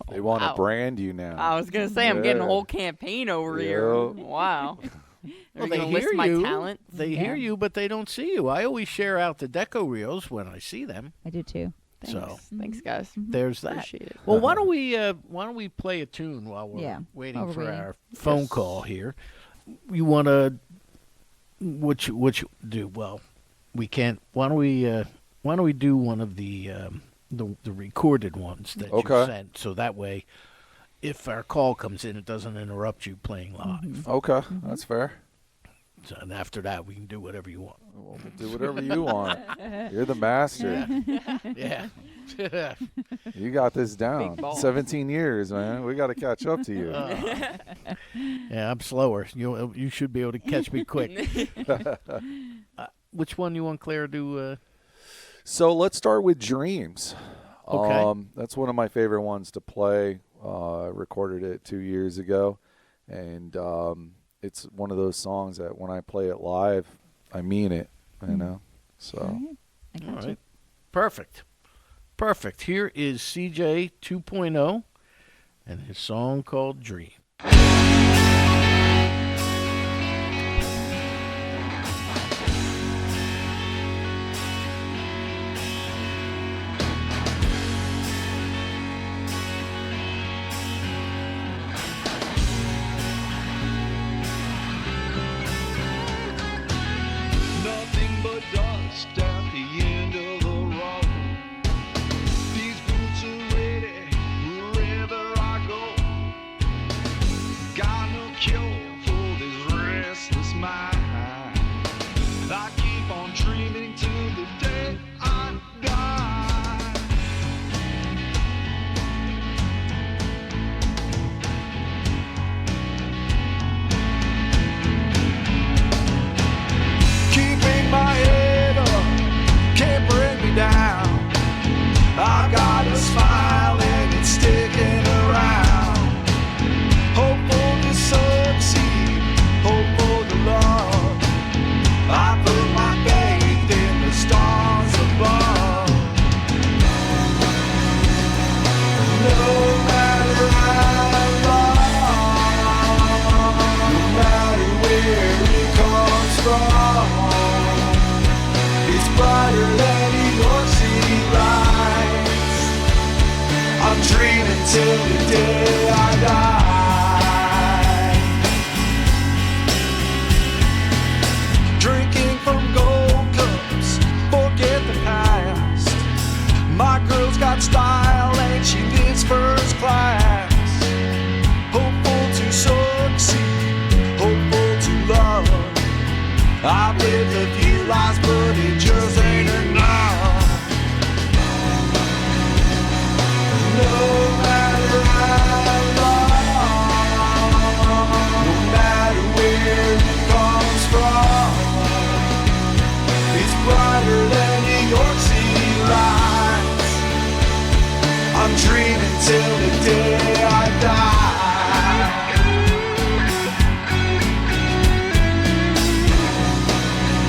They want to Wow. brand you now. I was gonna say I'm getting a Yeah. whole campaign over here. Yeah. Wow. Well, They're they gonna hear list my you. talent. They Yeah. hear you, but they don't see you. I always share out the deco reels when I see them. I do too. Thanks. So Thanks, guys. there's that. Appreciate it. Well, why don't we play a tune while we're Yeah, waiting while we're for waiting. our phone Yes. call here? You want to what you do? Well, we can't. Why don't we do one of the recorded ones that Okay. you sent, so that way, if our call comes in, it doesn't interrupt you playing live. Okay, that's fair. So, and after that, we can do whatever you want. We'll do whatever you want. You're the master. Yeah. You got this down. Big balls. 17 years, man. We got to catch up to you. Yeah, I'm slower. You should be able to catch me quick. Which one you want Claire to? So let's start with Dreams. Okay. That's one of my favorite ones to play. Recorded it 2 years ago, and it's one of those songs that when I play it live, I mean it. You know. So. All right. I got All you. right. Perfect. Here is CJ 2.0 and his song called Dream. Nothing but dust at the end of the road. These boots are ready wherever I go. Got no cure for this restless mind. I keep on dreaming till the day I die. Keeping my head up can't bring me down. I got a smile and it's sticking around. Hopeful to succeed, hopeful to love. I put my faith in the stars above. No matter how long, no matter where it comes from, it's brighter than New York City lights. I'm dreaming till the day I die. Drinking from gold cups, forget the past. My girl's got style and she lives first class. Hopeful to succeed, hopeful to love. I've lived a few lives, but it just ain't enough. No matter how long, no matter where it comes from, it's brighter than New York City lights. I'm dreaming till the day I die.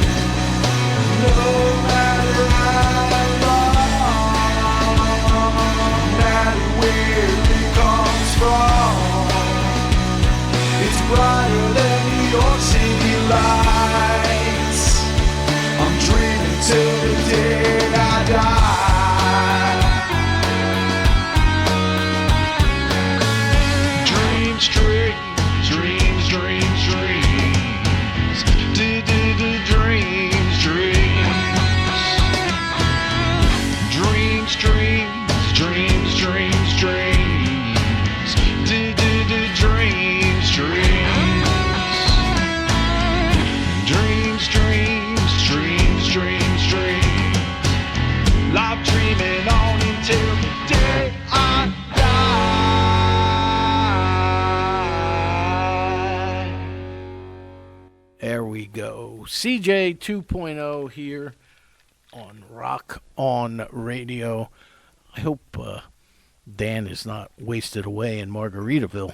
No matter how long, no matter where it comes from, it's brighter than New York City lights. I'm dreaming till the day I die. Dreams, dreams, dreams, dreams, dreams. Dreams, dreams. Dreams, dreams, dreams, dreams, dreams. Dreams, dreams. Dreams, dreams, dreams, dreams, dreams. Life dreaming on until the day I die. There we go. CJ 2.0 here on Rock On Radio. I hope Dan is not wasted away in Margaritaville,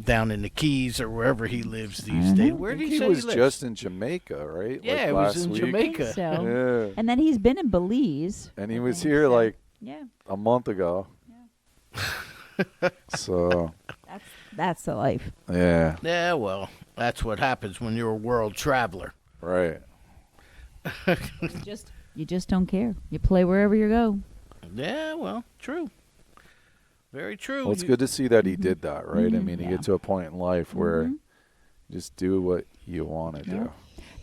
down in the Keys or wherever he lives these days. Where I did think he say was he lives? just in Jamaica, right? Yeah, like it was last in week. Jamaica. So. Yeah. And then he's been in Belize. And he I was think, here so. like Yeah, a month ago. So, that's the life. yeah, Yeah, well, that's what happens when you're a world traveler. right. You just don't care. You play wherever you go. Yeah, well, true. Very true. Well, it's You- good to see that he did that, right? I mean, you Yeah. get to a point in life where you just do what you want to do.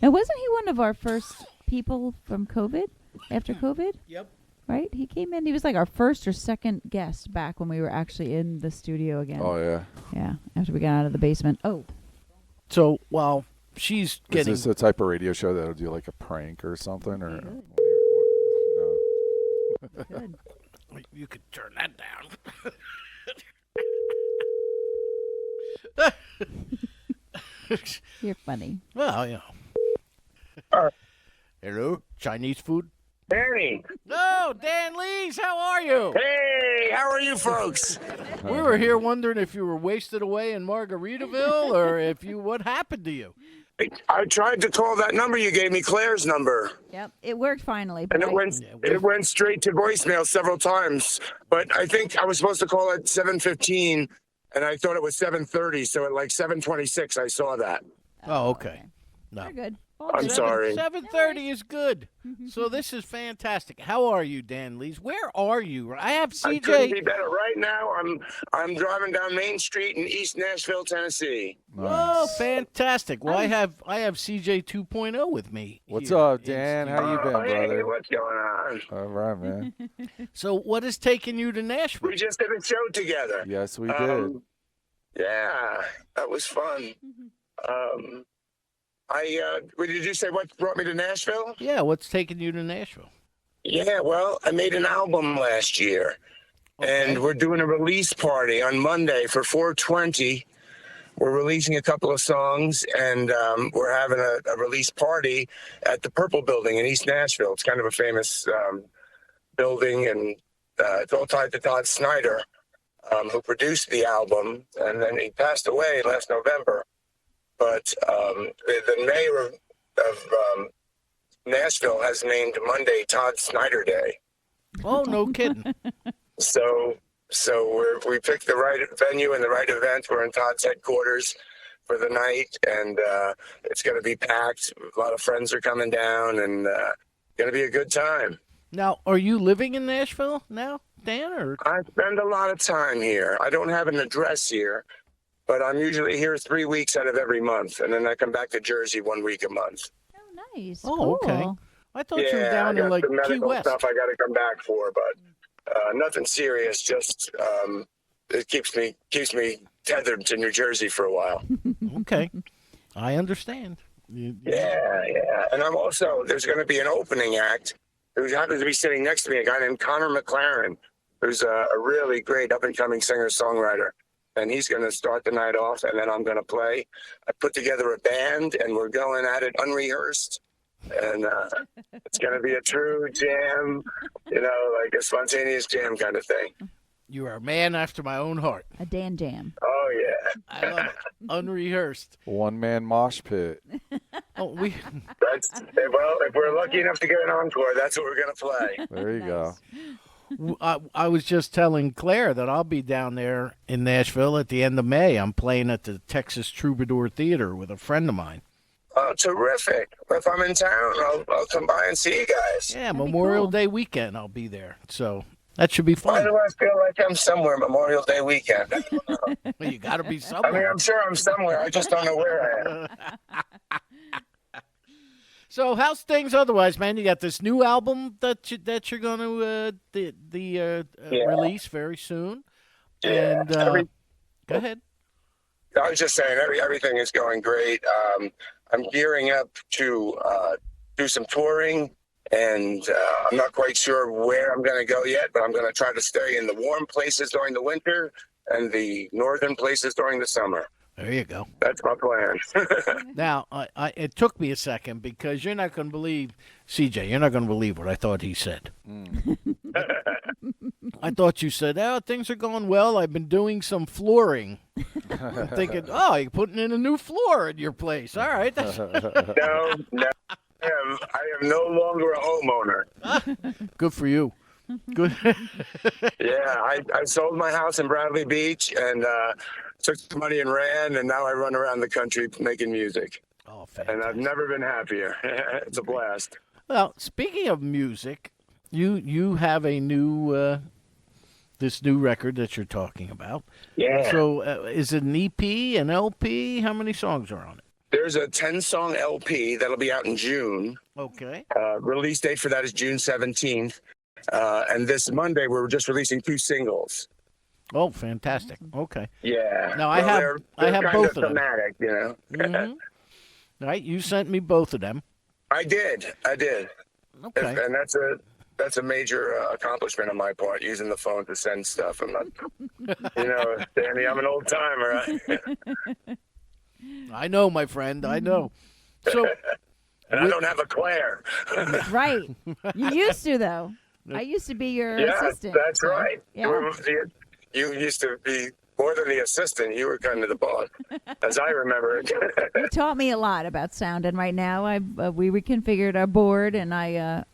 Now, wasn't he one of our first people from COVID? After COVID? Yep. Right? He came in. He was like our first or second guest back when we were actually in the studio again. Oh, yeah. Yeah, after we got out of the basement. Oh, So while she's Is getting this the type of radio show that'll do like a prank or something? Or Good. no. good. You could turn that down. You're funny. Well, you know. Hello, Chinese food. Danny. No, Dan Lees, how are you? Hey, how are you folks? We were here wondering if you were wasted away in Margaritaville or what happened to you. I tried to call that number you gave me, Claire's number, Yep, it worked finally. and But it went straight to voicemail several times. But I think I was supposed to call at 7:15, and I thought it was 7:30. So at like 7:26, I saw that. Oh, okay. No. We're good. I'm sorry. 7:30 is good. So this is fantastic. How are you, Dan Lees? Where are you? I have I couldn't be CJ. better. Right now, I'm driving down Main Street in East Nashville, Tennessee. Oh, fantastic. Well, I have CJ 2.0 with me. What's here up, in Dan? studio. How you been, Hey, brother? what's going on? All right, man. So what is taking you to Nashville? We just did a show together. Yes, we did. Yeah, that was fun. Did you say what brought me to Nashville? Yeah, what's taking you to Nashville? Yeah, well, I made an album last year, and we're doing a release party on Monday for 420. We're releasing a couple of songs, and we're having a release party at the Purple Building in East Nashville. It's kind of a famous building, and it's all tied to Todd Snyder, who produced the album, and then he passed away last November. But the mayor of Nashville has named Monday Todd Snyder Day. Oh, no kidding. So we picked the right venue and the right event. We're in Todd's headquarters for the night, and it's going to be packed. A lot of friends are coming down, and going to be a good time. Now, are you living in Nashville now, Dan? Or I spend a lot of time here. I don't have an address here, but I'm usually here 3 weeks out of every month, and then I come back to Jersey 1 week a month. Oh, nice. Oh, okay. Cool. I thought you were Yeah, I down got in like some Key medical West. stuff I got to come back for, but nothing serious. Just it keeps me tethered to New Jersey for a while. Okay, I understand. Yeah. And I'm also, there's going to be an opening act who happens to be sitting next to me, a guy named Connor McLaren, who's a really great up-and-coming singer-songwriter. And he's going to start the night off, and then I'm going to play. I put together a band, and we're going at it unrehearsed. And it's going to be a true jam, like a spontaneous jam kind of thing. You are a man after my own heart. A Dan Jam. Oh, yeah. I love it. Unrehearsed. One-man mosh pit. Oh, we. Well, if we're lucky enough to get an encore, that's what we're going to play. There you go. I was just telling Claire that I'll be down there in Nashville at the end of May. I'm playing at the Texas Troubadour Theater with a friend of mine. Oh, terrific. If I'm in town, I'll come by and see you guys. Yeah, be Memorial cool. Day weekend I'll be there. So that should be Why fun. do I feel like I'm somewhere Memorial Day weekend? Well, you got to be I mean, somewhere. I'm sure I'm somewhere. I just don't know where I am. So how's things otherwise, man? You got this new album that you're going to Yeah. release very soon. Yeah. And go ahead. I was just saying, everything is going great. I'm gearing up to do some touring, and I'm not quite sure where I'm going to go yet, but I'm going to try to stay in the warm places during the winter and the northern places during the summer. There you go. That's my plan. Now, it took me a second because you're not going to believe, CJ, you're not going to believe what I thought he said. I thought you said, things are going well. I've been doing some flooring. I'm thinking, you're putting in a new floor in your place. All right. That's No. I am no longer a homeowner. good for you. Good. Yeah, I sold my house in Bradley Beach and took the money and ran, and now I run around the country making music. Oh, And I've fantastic. never been happier. It's a blast. Well, speaking of music, you have a new this new record that you're talking about. Yeah. So is it an EP, an LP? How many songs are on it? There's a 10-song LP that'll be out in June. Okay. Release date for that is June 17th. And this Monday, we're just releasing 2 singles. Oh, fantastic. Okay. Yeah. Now, I have they're kind both of them. thematic, Mhm. All right, you sent me both of them. I did. Okay. And that's that's a major accomplishment on my part, using the phone to send stuff. I'm not, Danny, I'm an old timer. I know, my friend. I know. So, And I don't have a Claire. Right. You used to, though. I used to be your Yeah, assistant. that's so, right. Yeah. You used to be more than the assistant. You were kind of the boss, as I remember it. You taught me a lot about sound, and right now we reconfigured our board, and I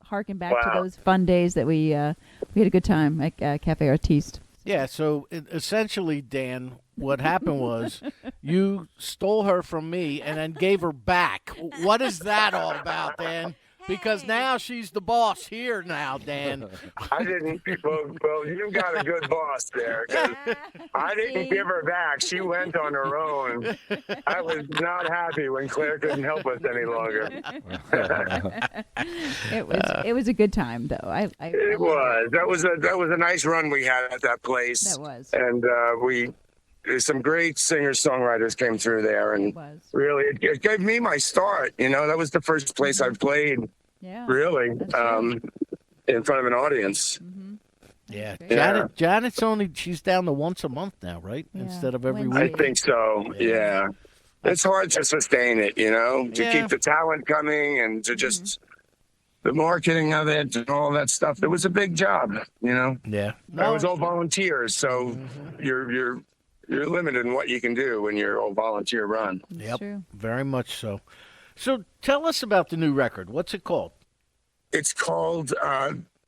harken back to Wow. those fun days that we had a good time at Cafe Artiste. yeah, so essentially, Dan, what happened was you stole her from me and then gave her back. What is that all about, Dan? Because now she's the boss here now, Dan. I didn't. Well, you got a good boss there. 'Cause I didn't give her back. She went on her own. I was not happy when Claire couldn't help us any longer. It was a good time, though. It was. That was a nice run we had at that place. That was. And some great singer-songwriters came through there, and It was. really, it gave me my start. That was the first place I played, Yeah. really, That's true. in front of an audience. Yeah, Yeah. Janet's she's down to once a month now, right? Yeah, Instead of every Wednesday. I week. think so. Yeah. It's hard to sustain it, to Yeah. keep the talent coming and to just the marketing of it and all that stuff. It was a big job, Yeah. It was all volunteers, so you're limited in what you can do when you're all volunteer run. That's Yep. true. Very much so. So tell us about the new record. What's it called? It's called.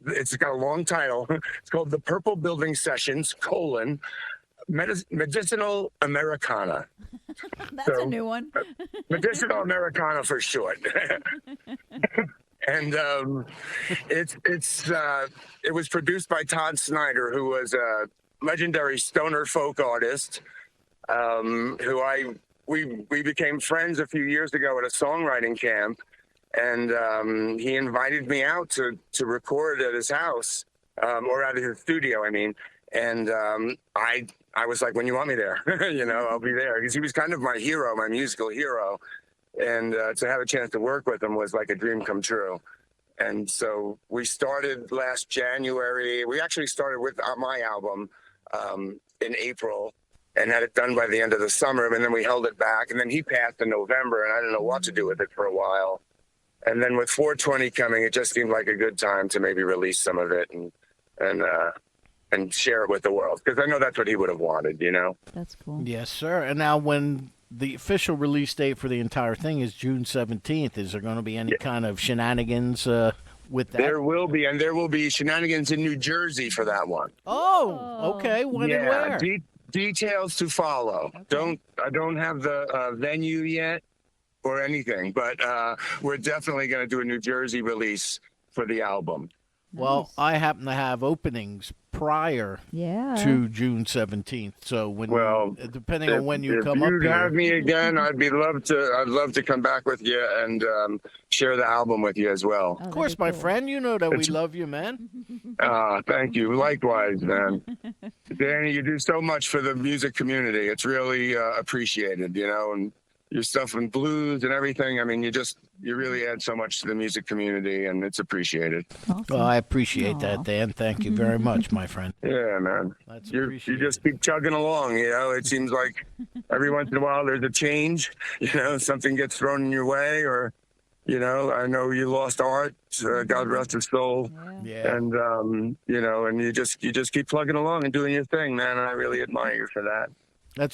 It's got a long title. It's called The Purple Building Sessions: Medicinal Americana. That's So- a new one. Medicinal Americana for short. And it was produced by Todd Snyder, who was a legendary stoner folk artist, we became friends a few years ago at a songwriting camp, and he invited me out to record at his house, or at his studio, I mean. And I was like, when you want me there, I'll be there, because he was kind of my hero, my musical hero. And to have a chance to work with him was like a dream come true. And so we started last January. We actually started with my album in April and had it done by the end of the summer. And then we held it back. And then he passed in November, and I didn't know what to do with it for a while. And then with 420 coming, it just seemed like a good time to maybe release some of it and share it with the world, because I know that's what he would have wanted, That's cool. Yes, sir. And now when the official release date for the entire thing is June 17th, is there going to be any kind of shenanigans with that? There will be, and there will be shenanigans in New Jersey for that one. Oh, okay. When and where? Details to follow. Okay. I don't have the venue yet or anything, but we're definitely going to do a New Jersey release for the album. Well, Nice. I happen to have openings prior Yeah. to June 17th. So depending on when you come if up you here. have me again, I'd love to come back with you and share the album with you as well. Oh, Of course, that'd be my cool. friend, you know that we It's- love you, man. Thank you. Likewise, man. Danny, you do so much for the music community. It's really appreciated, and your stuff in blues and everything. I mean, you really add so much to the music community, and it's appreciated. Awesome. Well, I appreciate Aw. that, Dan. Thank you very much, my friend. Yeah, man. That's You appreciated. just keep chugging along, It seems like every once in a while there's a change, something gets thrown in your way, or, I know you lost Art, God rest his soul. Yeah. Yeah. And, and you just keep plugging along and doing your thing, man. And I really admire you for that.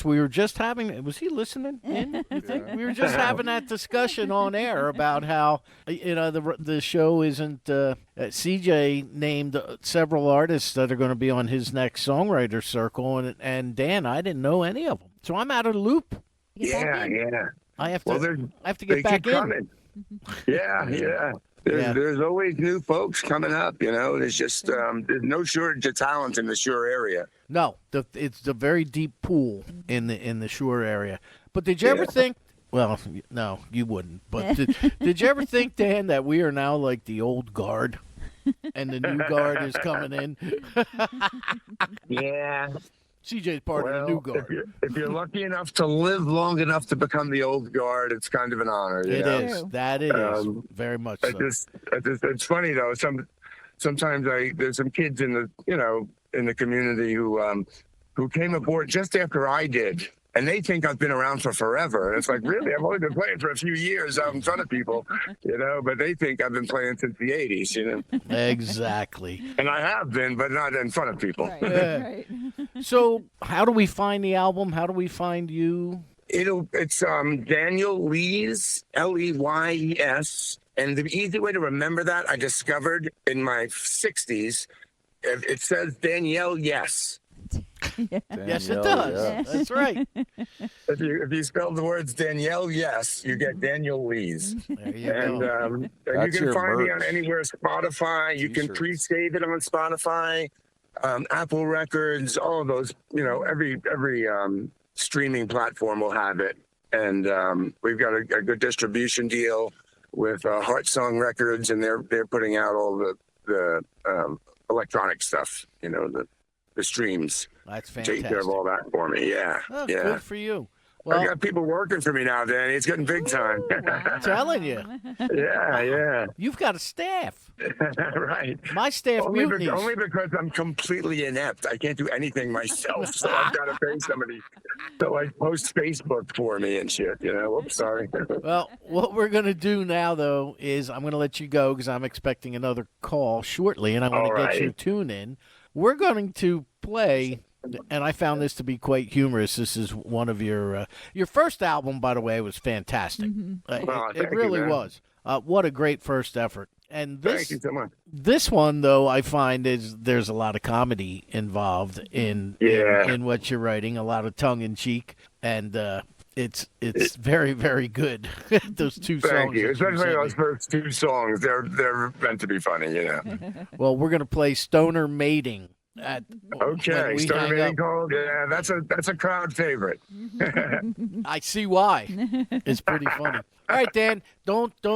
We were just having. Was he listening in? You think? We were just having that discussion on air about how the show isn't. CJ named several artists that are going to be on his next songwriter circle, and Dan, I didn't know any of them, so I'm out of the loop. Get back Yeah, in. yeah. I have to. Well, I have to they get back keep in. coming. Yeah, yeah. Yeah. There's always new folks coming up, There's just there's no shortage of talent in the Shore area. No, it's the very deep pool in the Shore area. But did you ever Yeah. think? Well, no, you wouldn't. But did you ever think, Dan, that we are now like the old guard, and the new guard is coming in? Yeah. CJ's part of the new guard. If you're lucky enough to live long enough to become the old guard, it's kind of an honor. It know? is. That is very much so. It's funny though. Sometimes there's some kids in the community who came aboard just after I did. And they think I've been around for forever. And it's like, really? I've only been playing for a few years out in front of people, but they think I've been playing since the 80s, Exactly. And I have been, but not in front of people. Right. So how do we find the album? How do we find you? It's Daniel Leyes, Leyes. And the easy way to remember that I discovered in my 60s, it says Danielle Yes. Yes, it does. Yeah. That's right. If you spell the words Danielle Yes, you get Daniel Lees. There you And go. you That's can your find me on merch. anywhere Spotify. You can T-shirts. pre-save it on Spotify, Apple Records, all of those. Every streaming platform will have it. And we've got a good distribution deal with Heart Song Records, and they're putting out all the electronic stuff. The streams. That's Take fantastic. care of all that for me. Yeah. Oh, yeah. Good for you. I Well, got people working for me now, Danny. It's getting big time. I'm telling you, yeah. you've got a staff. Right. My staff mutinies. Only because I'm completely inept. I can't do anything myself, so I've got to pay somebody to post Facebook for me and shit. Whoops, sorry. Well, what we're going to do now, though, is I'm going to let you go because I'm expecting another call shortly, and I want to All get right. your tune in. We're going to play, and I found this to be quite humorous. This is one of your first album, by the way, was fantastic. Oh, It thank you, really man. was. What a great first effort. And Thank you so much. this one, though, I find there's a lot of comedy involved in what you're writing, a lot of tongue in cheek, and it's very, very good. Those two songs. Thank you. that Especially sent those me. first two songs. They're meant to be funny, Well, we're gonna play Stoner Mating at when Okay, we Stoner hang Mating up. Cold. Yeah, that's a crowd favorite. I see why. It's pretty funny. All right, Dan. Don't Be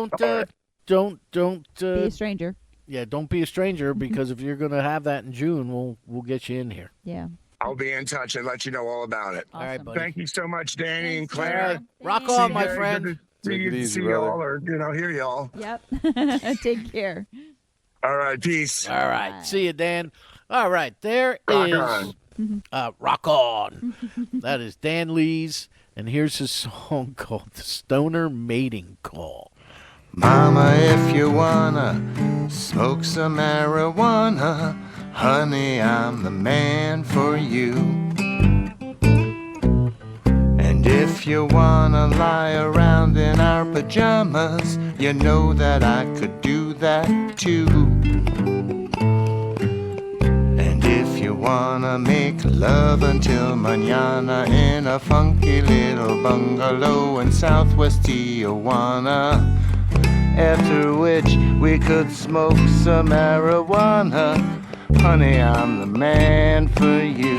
a stranger. yeah, don't be a stranger because if you're gonna have that in June, we'll get you in here. Yeah. I'll be in touch and let you know all about it. All right, Awesome. buddy. Thank you so much, Danny and All Claire. right, rock Thanks. on, my CJ, friend. good to Take it easy, see brother. y'all or hear y'all. Yep. Take care. All right, peace. All right, Bye. see you, Dan. All right, there Rock is rock on. That is Dan Lees, and here's his song called "The Stoner Mating Call." Mama, if you wanna smoke some marijuana, honey, I'm the man for you. And if you wanna lie around in our pajamas, you know that I could do that too. And if you wanna make love until mañana in a funky little bungalow in Southwest Tijuana, after which we could smoke some marijuana, honey, I'm the man for you.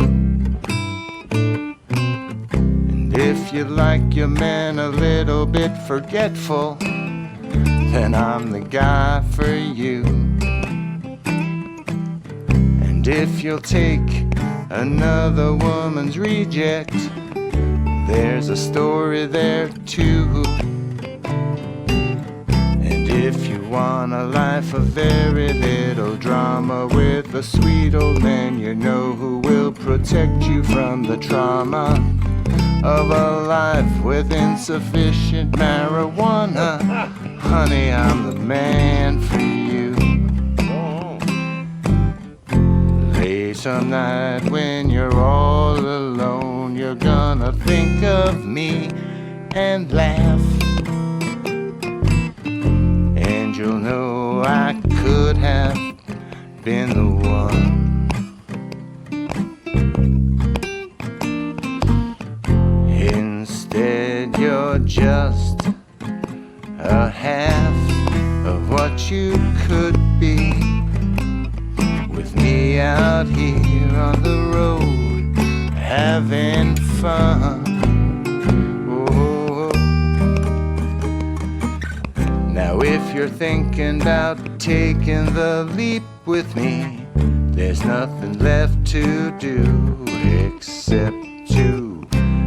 And if you like your man a little bit forgetful, then I'm the guy for you. And if you'll take another woman's reject, there's a story there too. If you want a life of very little drama with a sweet old man you know who will protect you from the trauma of a life with insufficient marijuana, honey, I'm the man for you. Late some night when you're all alone, you're gonna think of me and laugh. And you'll know I could have been the one. Instead, you're just a half of what you could be. With me out here on the road, having fun. Now if you're thinking about taking the leap with me, There's nothing left to do except to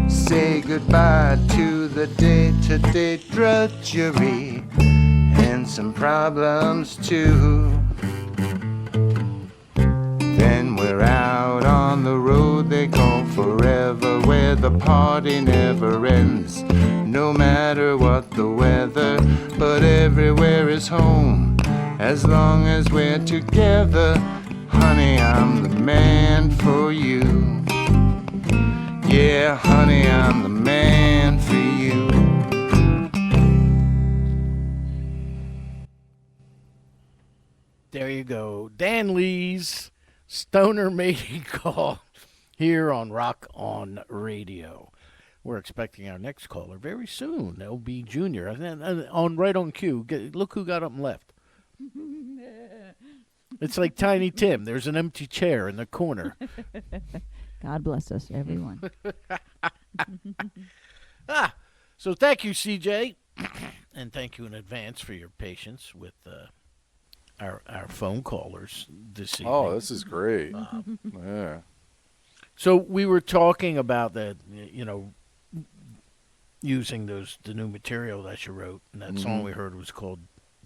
say goodbye to the day-to-day drudgery and some problems too. Then we're out on the road they call forever, where the party never ends, no matter what the weather. But everywhere is home as long as we're together. Honey, I'm the man for you. Yeah, honey, I'm the man for you. There you go. Dan Lee's Stoner Mating Call here on Rock On Radio. We're expecting our next caller very soon, LB Jr. On right on cue. Look who got up and left. It's like Tiny Tim. There's an empty chair in the corner. God bless us, everyone. So thank you, CJ, and thank you in advance for your patience with our phone callers this evening. Oh, this is great. Yeah. So we were talking about that, using the new material that you wrote, and that song we heard was called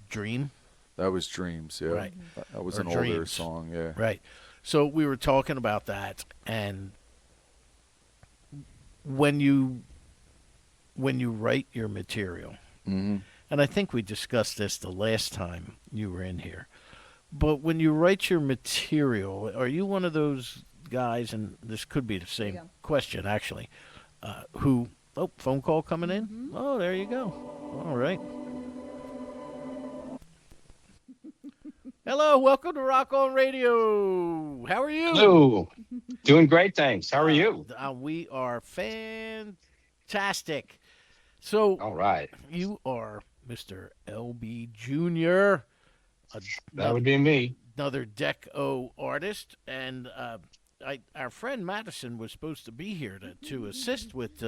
Dream. That was Dreams, yeah. Right. That was Or an older Dreams. song, yeah. Right. So we were talking about that, and when you write your material, and I think we discussed this the last time you were in here, but when you write your material, are you one of those guys, and this could be the same question actually, who, phone call coming in? Oh, there you go. All right. Hello, welcome to Rock On Radio. How are you? Hello. Doing great, thanks. How are you? We are fantastic. So, all right. You are Mr. LB Jr. That would be me. Another Deco artist, and our friend Madison was supposed to be here to assist with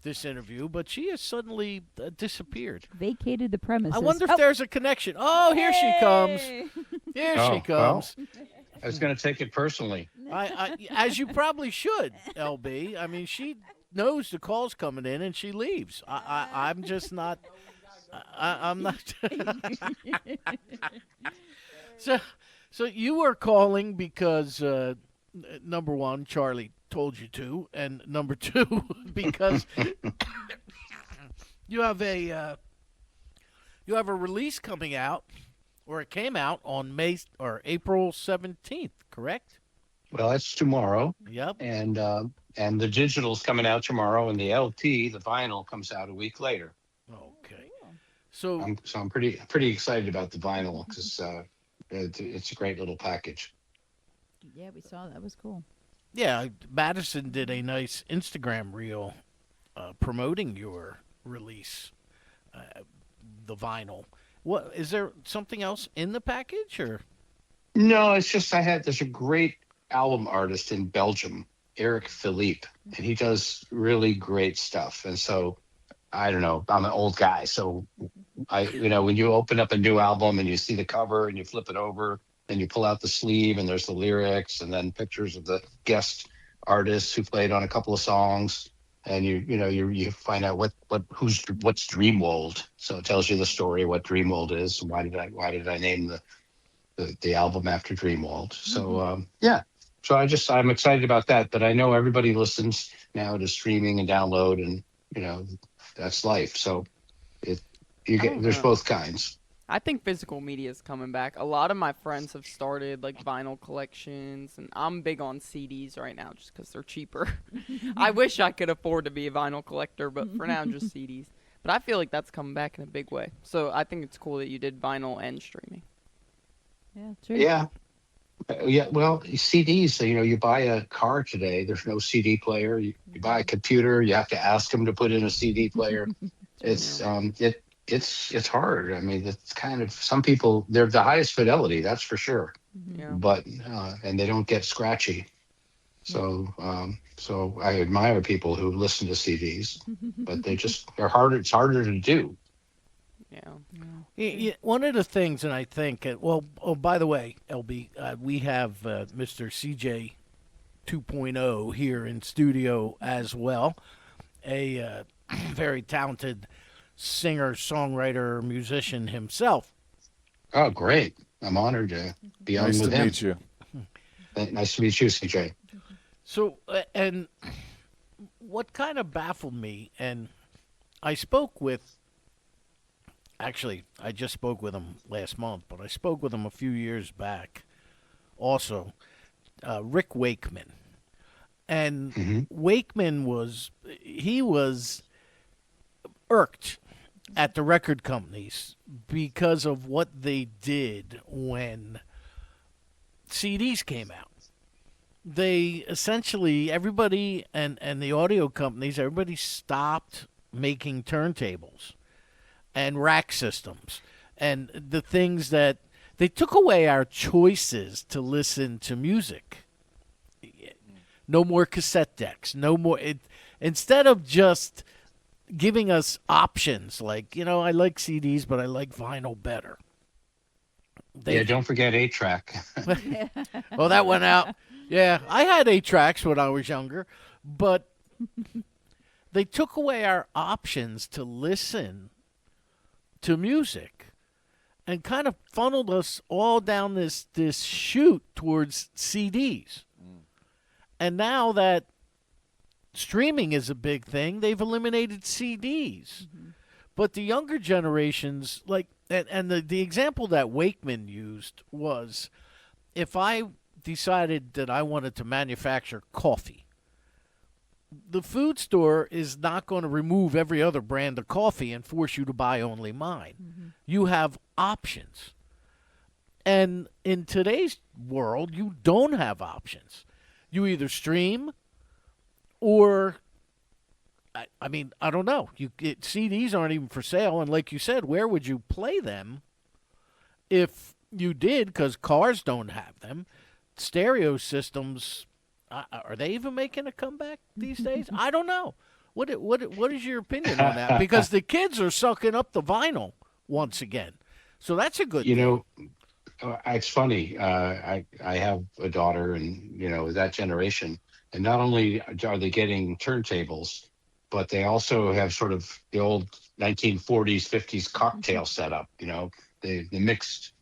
this interview, but she has suddenly disappeared. Vacated the premises. I wonder if there's a connection. Oh, here she comes. Here she comes. Well, I was going to take it personally. I as you probably should, LB. I mean, she knows the call's coming in and she leaves. I'm just not. I'm not. So you were calling because number one, Charlie told you to, and number two, because you have a release coming out, or it came out on April 17th, correct? Well, that's tomorrow. Yep. And the digital's coming out tomorrow, and the LP, the vinyl, comes out a week later. Okay. So I'm pretty excited about the vinyl because it's a great little package. Yeah, we saw that. Was cool. Yeah, Madison did a nice Instagram reel promoting your release, the vinyl. What is there something else in the package, or? No, it's just there's a great album artist in Belgium, Eric Philippe, and he does really great stuff. And so, I don't know, I'm an old guy, so when you open up a new album and you see the cover and you flip it over, and you pull out the sleeve and there's the lyrics and then pictures of the guest artists who played on a couple of songs, and you find out what's Dreamworld. So it tells you the story, what Dreamworld is, why did I name the album after Dreamworld. So so I'm excited about that, but I know everybody listens now to streaming and download, and that's life. So there's both kinds. I think physical media is coming back. A lot of my friends have started like vinyl collections, and I'm big on CDs right now just because they're cheaper. I wish I could afford to be a vinyl collector, but for now, just CDs. But I feel like that's coming back in a big way. So I think it's cool that you did vinyl and streaming. Yeah, true. Yeah. Yeah, well, CDs, you buy a car today, there's no CD player. You buy a computer, you have to ask them to put in a CD player. It's hard. I mean, it's kind of, some people, they're the highest fidelity, that's for sure. Yeah. But and they don't get scratchy. So I admire people who listen to CDs, but they're harder. It's harder to do. Yeah. One of the things, and I think, by the way, LB, we have Mr. CJ 2.0 here in studio as well, a very talented singer, songwriter, musician himself. Oh, great. I'm honored to be on Nice with to him. meet you. Nice to meet you, CJ. So, and what kind of baffled me, and I spoke with, actually, I just spoke with him last month, but I spoke with him a few years back also, Rick Wakeman. And Wakeman was irked at the record companies because of what they did when CDs came out. They essentially, everybody and the audio companies, everybody stopped making turntables and rack systems and the things that they took away our choices to listen to music. No more cassette decks. No more. Instead of just giving us options like, I like CDs, but I like vinyl better. Don't forget 8-track. Well, that went out. Yeah, I had 8-tracks when I was younger, but they took away our options to listen to music and kind of funneled us all down this chute towards CDs. And now that streaming is a big thing, they've eliminated CDs. But the younger generations, and the example that Wakeman used was, if I decided that I wanted to manufacture coffee, the food store is not going to remove every other brand of coffee and force you to buy only mine. You have options. And in today's world, you don't have options. You either stream or, I don't know. CDs aren't even for sale. And like you said, where would you play them if you did? Because cars don't have them. Stereo systems, are they even making a comeback these days? I don't know. What is your opinion on that? Because the kids are sucking up the vinyl once again. So that's a good thing. It's funny. I have a daughter, and that generation, and not only are they getting turntables, but they also have sort of the old 1940s, 50s cocktail setup. The mixed,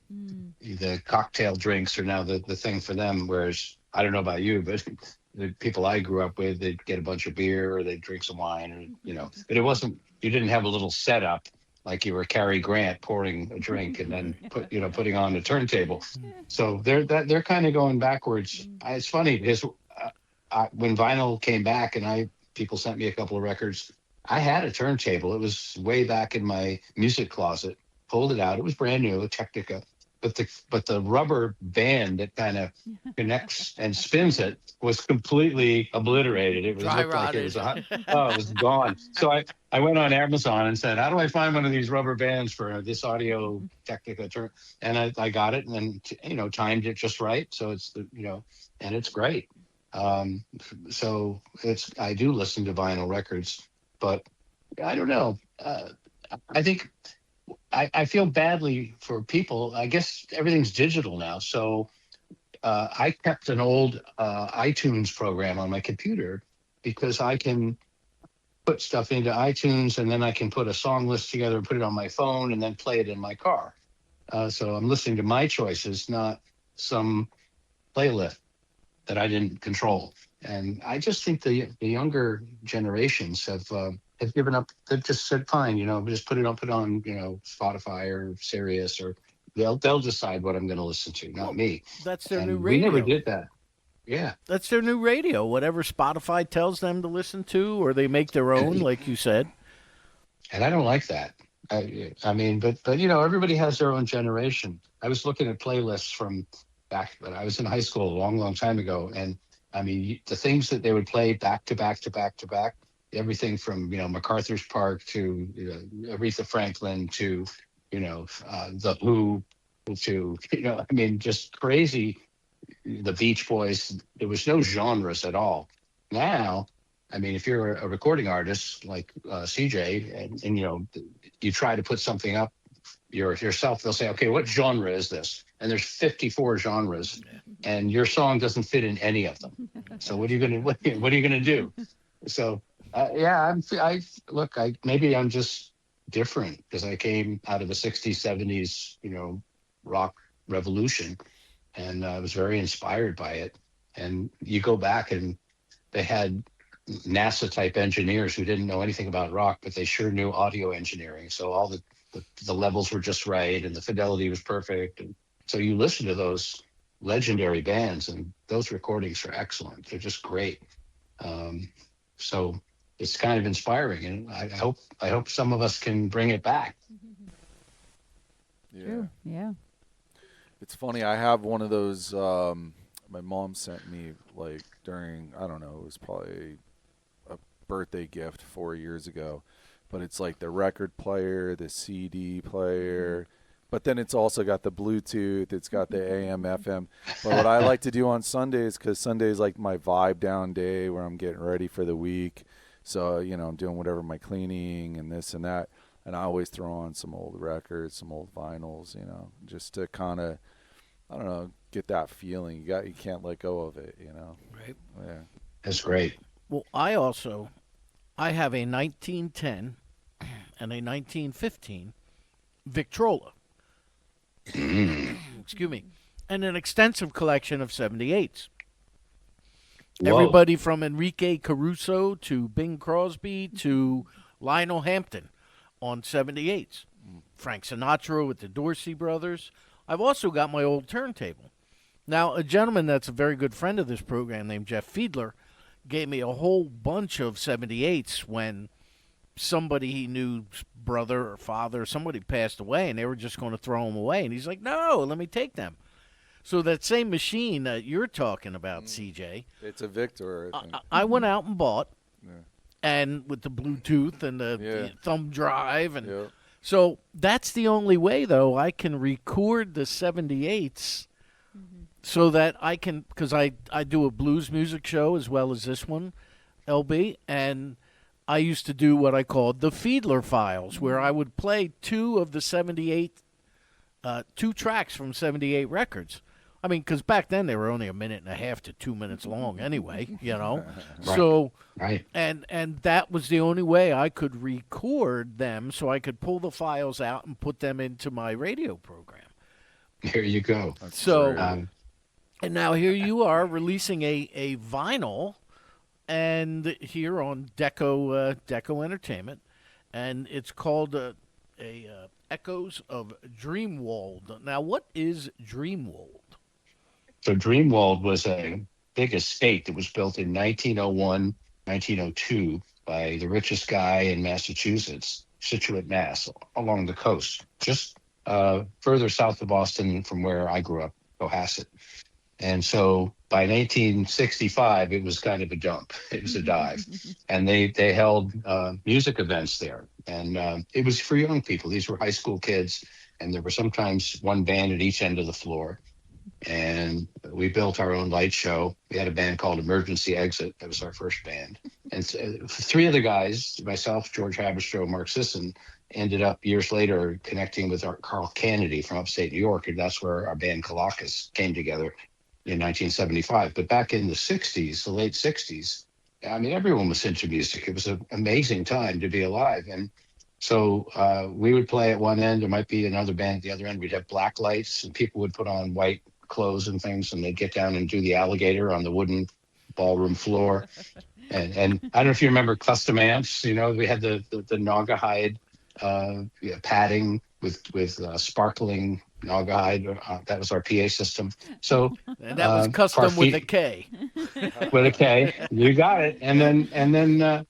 the cocktail drinks are now the thing for them. Whereas I don't know about you, but the people I grew up with, they'd get a bunch of beer or they'd drink some wine, or but it wasn't. You didn't have a little setup like you were Cary Grant pouring a drink and then putting on the turntable. So they're kind of going backwards. It's funny because when vinyl came back and people sent me a couple of records, I had a turntable. It was way back in my music closet. Pulled it out. It was brand new, a Technica. But the rubber band that kind of connects and spins it was completely obliterated. It was Dry looked like it was rotted. it was gone. So I went on Amazon and said, how do I find one of these rubber bands for this Audio Technica turn? And I got it, and then timed it just right. So it's and it's great. So I do listen to vinyl records, but I don't know. I think. I feel badly for people. I guess everything's digital now. So I kept an old iTunes program on my computer because I can put stuff into iTunes and then I can put a song list together and put it on my phone and then play it in my car. So I'm listening to my choices, not some playlist that I didn't control. And I just think the younger generations have given up. They've just said, fine, just put it on, Spotify or Sirius, or they'll decide what I'm going to listen to, not me. That's their And new we radio. never did that. Yeah. That's their new radio. Whatever Spotify tells them to listen to, or they make their own, like you said. And I don't like that. I mean, but everybody has their own generation. I was looking at playlists from back when I was in high school a long, long time ago, and I mean, the things that they would play back to back to back to back, everything from MacArthur's Park to Aretha Franklin to the Who to I mean, just crazy. The Beach Boys. There was no genres at all. Now, I mean, if you're a recording artist like CJ, and you try to put something up yourself. They'll say, okay, what genre is this? And there's 54 genres, and your song doesn't fit in any of them. So what are you gonna what are you gonna do? So yeah, maybe I'm just different because I came out of the 60s, 70s, rock revolution, and I was very inspired by it. And you go back and they had NASA type engineers who didn't know anything about rock, but they sure knew audio engineering. So all the levels were just right and the fidelity was perfect. And so you listen to those legendary bands, and those recordings are excellent. They're just great. So it's kind of inspiring, and I hope some of us can bring it back. Yeah. True. Yeah. It's funny. I have one of those. My mom sent me like during, I don't know, it was probably a birthday gift 4 years ago, but it's like the record player, the CD player, but then it's also got the Bluetooth, it's got the AM, FM. But what I like to do on Sundays, because Sunday's like my vibe down day where I'm getting ready for the week. So, I'm doing whatever, my cleaning and this and that. And I always throw on some old records, some old vinyls, just to kind of, I don't know, get that feeling. You can't let go of it, Right. Yeah. That's great. Well, I have a 1910 and a 1915 Victrola. Excuse me. And an extensive collection of 78s. Whoa. Everybody from Enrique Caruso to Bing Crosby to Lionel Hampton on 78s. Frank Sinatra with the Dorsey Brothers. I've also got my old turntable. Now, a gentleman that's a very good friend of this program named Jeff Fiedler gave me a whole bunch of 78s when somebody he knew, brother or father, somebody passed away, and they were just going to throw them away. And he's like, no, let me take them. So that same machine that you're talking about, CJ, It's a Victor. I think. I went out and bought, Yeah. and with the Bluetooth and the thumb drive. And Yeah. so that's the only way, though, I can record the 78s so that I can, because I do a blues music show as well as this one, LB, and I used to do what I called the Fiedler files, where I would play two of the 78, two tracks from 78 records. I mean, because back then they were only a minute and a half to 2 minutes long anyway, Right. So, Right. and that was the only way I could record them, so I could pull the files out and put them into my radio program. There you go. So, Um, and now here you are releasing a vinyl, and here on Deco Entertainment, and it's called Echoes of Dreamwald. Now, what is Dreamwald? So Dreamwald was a big estate that was built in 1901, 1902 by the richest guy in Massachusetts, Situate, Mass, along the coast, just further south of Boston from where I grew up, Cohasset. And so by 1965, it was kind of a dump. It was a dive. And they held music events there. And it was for young people. These were high school kids. And there were sometimes one band at each end of the floor. And we built our own light show. We had a band called Emergency Exit. That was our first band. And three of the guys, myself, George Haberstroh, Mark Sisson, ended up years later connecting with Carl Kennedy from upstate New York. And that's where our band Colossus came together in 1975. But back in the 60s, the late 60s, I mean, everyone was into music. It was an amazing time to be alive. And so we would play at one end. There might be another band at the other end. We'd have black lights, and people would put on white clothes and things, and they'd get down and do the alligator on the wooden ballroom floor. And I don't know if you remember custom amps. You know, we had the Naugahyde padding with sparkling Naugahyde. That was our PA system. So And that was custom with a K. With a K, you got it. And then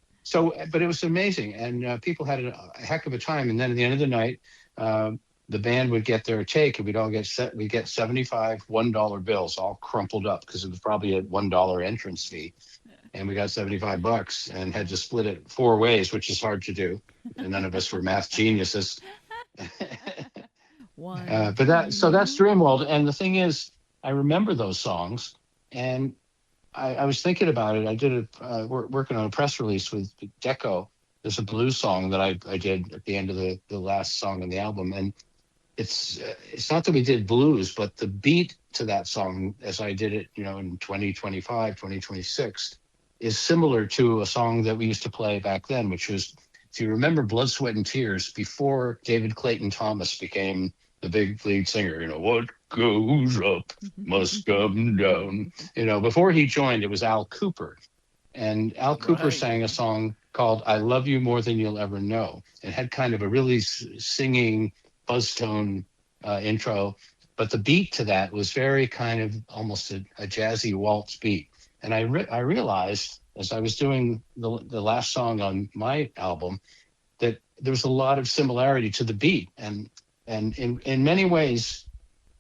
but it was amazing, and people had a heck of a time. And then at the end of the night, the band would get their take, and we'd get 75 $1 bills, all crumpled up because it was probably a $1 entrance fee, and we got $75 and had to split it 4 ways, which is hard to do, and none of us were math geniuses. But that's Dreamworld, and the thing is, I remember those songs, and I was thinking about it. I did working on a press release with Deco, there's a blues song that I did at the end of the last song on the album, and it's not that we did blues, but the beat to that song, as I did it, in 2025, 2026, is similar to a song that we used to play back then, which was, if you remember Blood, Sweat, and Tears, before David Clayton Thomas became the big lead singer, what goes up must come down. Before he joined, it was Al Cooper. And Al Cooper Right. sang a song called I Love You More Than You'll Ever Know. It had kind of a really singing buzz tone intro, but the beat to that was very kind of almost a jazzy waltz beat. And I realized as I was doing the last song on my album that there was a lot of similarity to the beat. And in many ways,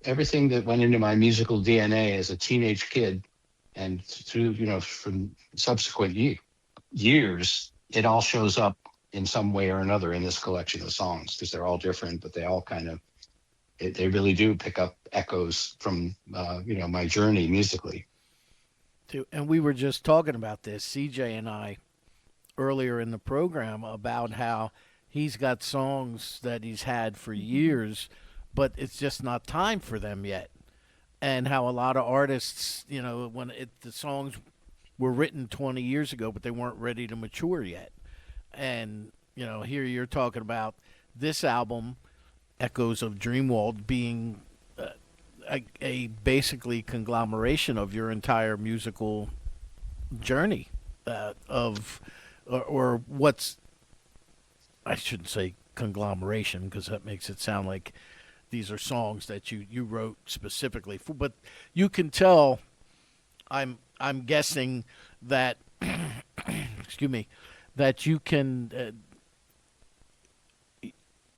everything that went into my musical DNA as a teenage kid and through, from subsequent years, it all shows up in some way or another in this collection of songs, because they're all different, but they all kind of, they really do pick up echoes from, my journey musically. And we were just talking about this, CJ and I, earlier in the program, about how he's got songs that he's had for years, but it's just not time for them yet. And how a lot of artists, when the songs were written 20 years ago, but they weren't ready to mature yet. And, here you're talking about this album, Echoes of Dreamwald, being a basically conglomeration of your entire musical journey or what's, I shouldn't say conglomeration because that makes it sound like these are songs that you wrote specifically for, but you can tell, I'm guessing that, excuse me, that you can,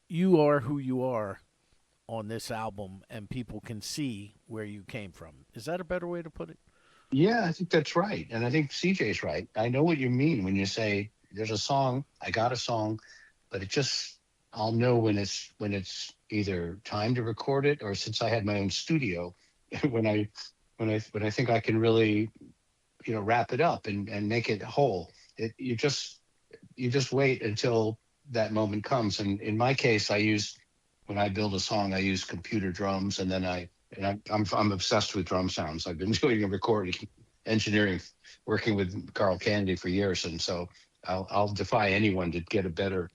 you are who you are on this album, and people can see where you came from. Is that a better way to put it? Yeah, I think that's right. And I think CJ's right. I know what you mean when you say there's a song, I got a song, but I'll know when it's either time to record it, or since I had my own studio, when I think I can really, wrap it up and make it whole. You just wait until that moment comes. And in my case, when I build a song, I use computer drums, and then I'm obsessed with drum sounds. I've been doing a recording engineering, working with Carl Candy for years, and so I'll defy anyone to get a better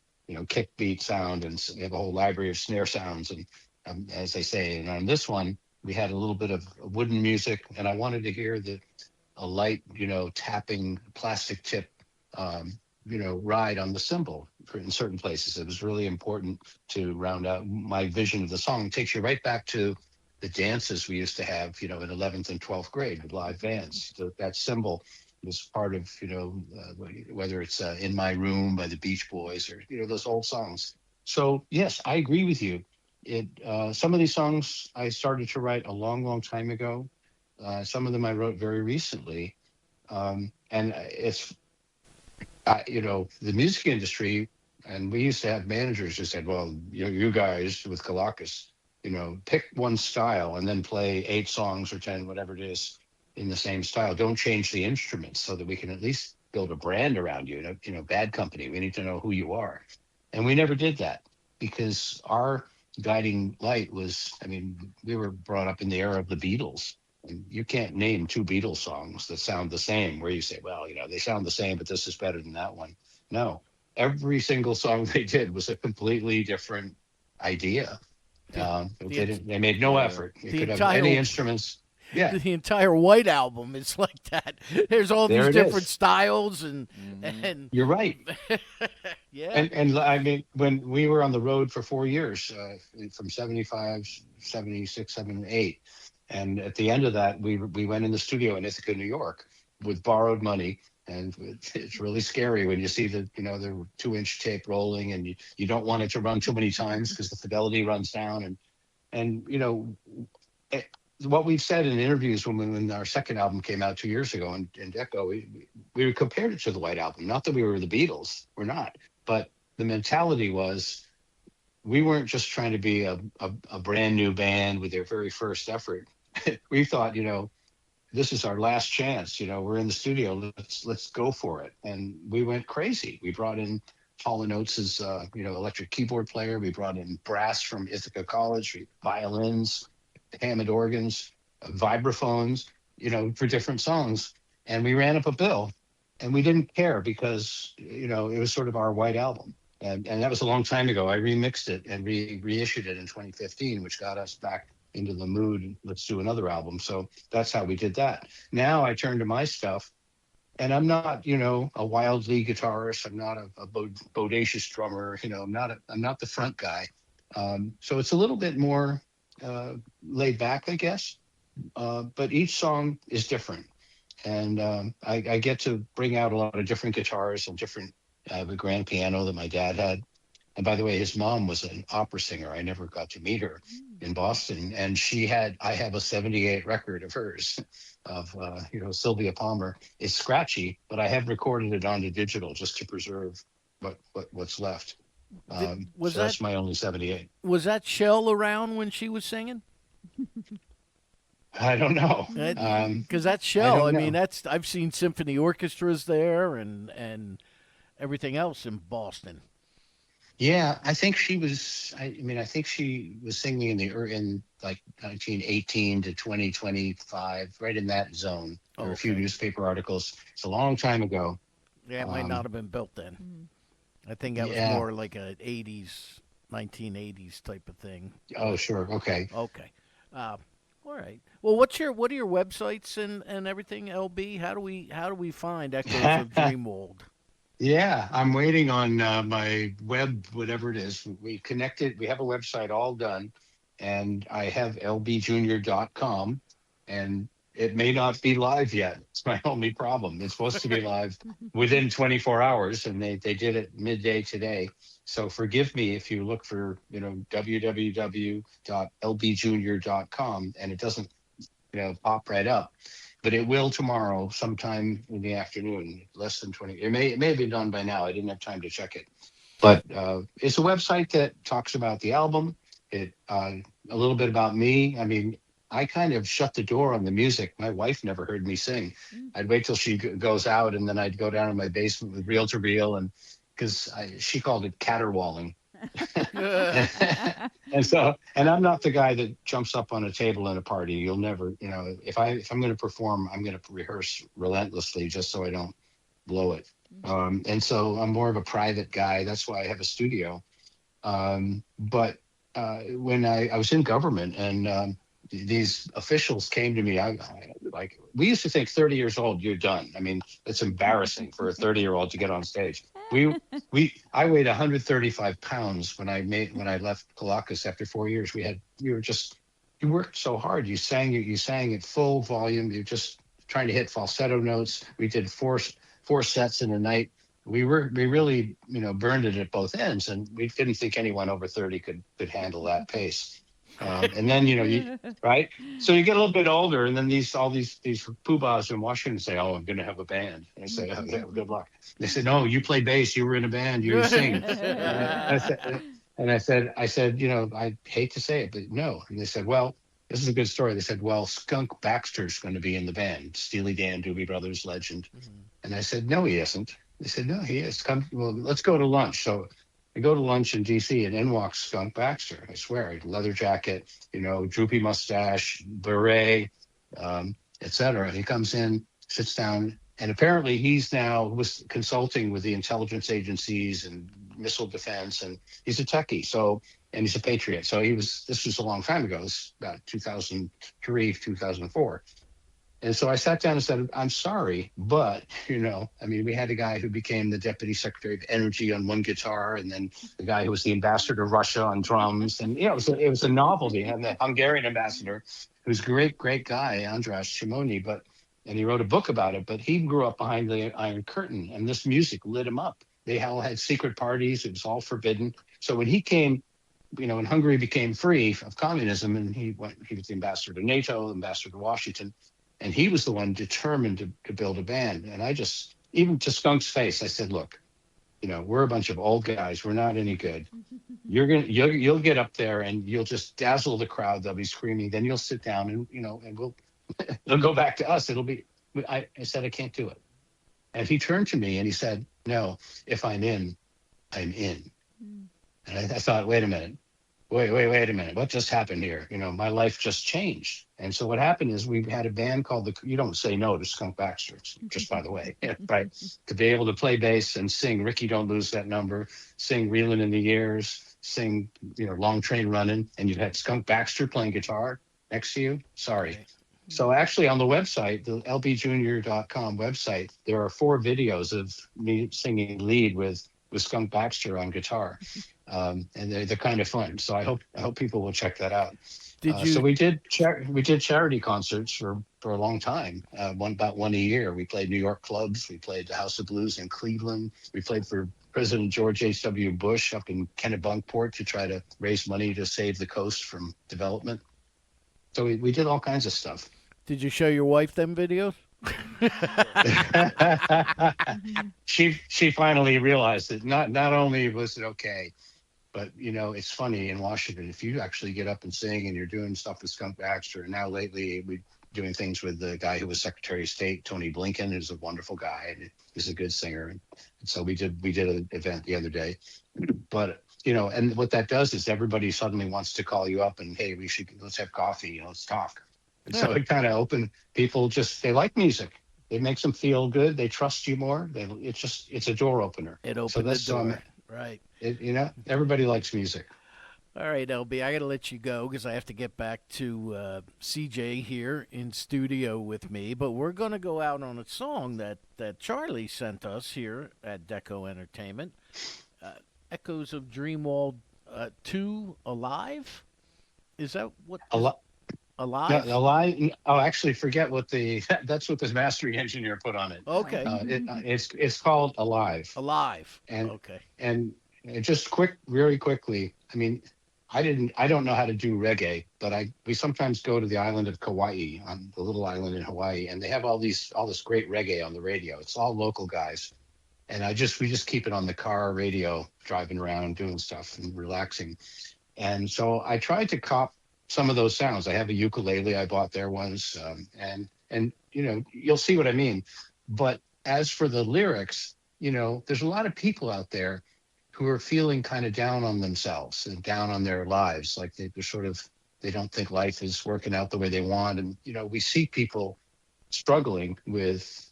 kick beat sound, and we have a whole library of snare sounds. And as they say, and on this one, we had a little bit of wooden music, and I wanted to hear a light, tapping plastic tip, ride on the cymbal in certain places. It was really important to round out my vision of the song. It takes you right back to the dances we used to have, in 11th and 12th grade with live bands. That cymbal was part of, whether it's In My Room by the Beach Boys or, those old songs. So, yes, I agree with you. Some of these songs I started to write a long, long time ago. Some of them I wrote very recently. And it's, the music industry, and we used to have managers who said, well, you guys with Colacus, pick one style and then play 8 songs or 10, whatever it is, in the same style. Don't change the instruments so that we can at least build a brand around you. Bad company. We need to know who you are. And we never did that, because our guiding light was, we were brought up in the era of the Beatles. And you can't name 2 Beatles songs that sound the same, where you say, well, they sound the same, but this is better than that one. No, every single song they did was a completely different idea. They made no effort. You could have any instruments. Yeah, the entire White Album is like that. There's all these different styles, and you're right. Yeah. And when we were on the road for 4 years, from 75, 76, 78, and at the end of that, we went in the studio in Ithaca, New York, with borrowed money. And it's really scary when you see the 2-inch tape rolling, and you don't want it to run too many times because the fidelity runs down. And what we've said in interviews when our second album came out 2 years ago, and Echo, we compared it to the White Album. Not that we were the Beatles, we're not, but the mentality was we weren't just trying to be a brand new band with their very first effort. We thought, this is our last chance. We're in the studio. Let's go for it. And we went crazy. We brought in Hall & Oates' electric keyboard player. We brought in brass from Ithaca College, violins, Hammond organs, vibraphones, for different songs. And we ran up a bill, and we didn't care because it was sort of our white album. And that was a long time ago. I remixed it and reissued it in 2015, which got us back into the mood. Let's do another album. So that's how we did that. Now I turn to my stuff, and I'm not, a wild lead guitarist. I'm not a bodacious drummer. I'm not the front guy. So it's a little bit more laid back, I guess. But each song is different, and I get to bring out a lot of different guitars and different. I have a grand piano that my dad had. And by the way, his mom was an opera singer. I never got to meet her in Boston. And I have a 78 record of hers, of, Sylvia Palmer. It's scratchy, but I have recorded it onto digital just to preserve what's left. That's my only 78. Was that Shell around when she was singing? I don't know. Because that's Shell. I mean, know. I've seen symphony orchestras there and everything else in Boston. Yeah, I think she was. I think she was singing in like 1918 to 2025, right in that zone. There were a few newspaper articles. It's a long time ago. Yeah, it might not have been built then. I think that was more like a 1980s type of thing. Oh, sure. Okay. Okay. All right. Well, what are your websites and everything, LB? How do we find Echoes of Dreamwald? Yeah, I'm waiting on my web, whatever it is. We connected. We have a website all done, and I have lbjunior.com, and it may not be live yet. It's my only problem. It's supposed to be live within 24 hours, and they did it midday today. So forgive me if you look for www.lbjunior.com and it doesn't pop right up. But it will tomorrow, sometime in the afternoon, less than 20. It may have been done by now. I didn't have time to check it. But it's a website that talks about the album. A little bit about me. I mean, I kind of shut the door on the music. My wife never heard me sing. I'd wait till she goes out, and then I'd go down in my basement with reel to reel, and because she called it caterwauling. and I'm not the guy that jumps up on a table in a party. You'll never, if I'm going to perform, I'm going to rehearse relentlessly just so I don't blow it. And so I'm more of a private guy. That's why I have a studio. But when I was in government and these officials came to me, we used to think 30 years old, you're done. I mean, it's embarrassing for a 30-year-old to get on stage. I weighed 135 pounds when I left Caracas after 4 years. You worked so hard. You sang at full volume. You're just trying to hit falsetto notes. We did four sets in a night. We really burned it at both ends, and we didn't think anyone over 30 could handle that pace. And then right. So you get a little bit older, and then these poobahs in Washington say, "Oh, I'm going to have a band." And I say, "Oh, yeah, good luck." They said, "No, you play bass. You were in a band. You sing." And I said, I hate to say it, but no. And they said, "Well, this is a good story." They said, "Well, Skunk Baxter's going to be in the band, Steely Dan, Doobie Brothers legend." And I said, "No, he isn't." They said, "No, he is. Come, well, let's go to lunch." So I go to lunch in D.C. and in walks Skunk Baxter. I swear, leather jacket, droopy mustache, beret, etc. He comes in, sits down, and apparently he's now was consulting with the intelligence agencies and missile defense, and he's a techie. So, and he's a patriot. So this was a long time ago. This was about 2003, 2004. And so I sat down and said, "I'm sorry, but, we had a guy who became the Deputy Secretary of Energy on one guitar, and then the guy who was the ambassador to Russia on drums. And, it was a novelty. And the Hungarian ambassador, who's a great, great guy, András Simoni, and he wrote a book about it, but he grew up behind the Iron Curtain, and this music lit him up. They all had secret parties. It was all forbidden. So when he came, when Hungary became free of communism, and he was the ambassador to NATO, ambassador to Washington, and he was the one determined to build a band. And I just, even to Skunk's face, I said, "Look, we're a bunch of old guys. We're not any good. You'll get up there and you'll just dazzle the crowd. They'll be screaming. Then you'll sit down and, and it'll go back to us. I said, "I can't do it." And he turned to me and he said, "No, if I'm in, I'm in. And I thought, wait a minute. Wait a minute. What just happened here? My life just changed. And so what happened is we had a band called you don't say no to Skunk Baxter, just by the way, right? To be able to play bass and sing Ricky Don't Lose That Number, sing Reelin' in the Years, sing, Long Train Running, and you had Skunk Baxter playing guitar next to you. Sorry. Right. So actually on the website, the lbjunior.com website, there are 4 videos of me singing lead with Skunk Baxter on guitar. And they're kind of fun. So I hope people will check that out. So we did charity concerts for a long time. About one a year. We played New York clubs. We played the House of Blues in Cleveland. We played for President George H.W. Bush up in Kennebunkport to try to raise money to save the coast from development. So we did all kinds of stuff. Did you show your wife them videos? She finally realized that not only was it okay, but it's funny in Washington, if you actually get up and sing and you're doing stuff with Skunk Baxter, and now lately we're doing things with the guy who was Secretary of State, Tony Blinken, who's a wonderful guy and is a good singer. And so we did an event the other day. But and what that does is everybody suddenly wants to call you up and, hey, let's have coffee, let's talk. And so it kind of opened people. They like music. It makes them feel good. They trust you more. It's a door opener. It opened the door. Right. Everybody likes music. All right, LB, I got to let you go because I have to get back to CJ here in studio with me. But we're going to go out on a song that Charlie sent us here at Deco Entertainment. Echoes of Dreamwald 2 Alive? Is that what? Alive? No, Alive. Oh, actually, forget that's what the mastering engineer put on it. Okay. It's called Alive. Alive. And okay. And just very quickly. I mean, I don't know how to do reggae, but we sometimes go to the island of Kauai, on the little island in Hawaii, and they have all this great reggae on the radio. It's all local guys, and we just keep it on the car radio, driving around, doing stuff and relaxing. And so I tried to cop some of those sounds. I have a ukulele I bought there once, and you'll see what I mean. But as for the lyrics, there's a lot of people out there who are feeling kind of down on themselves and down on their lives, like they don't think life is working out the way they want. And we see people struggling with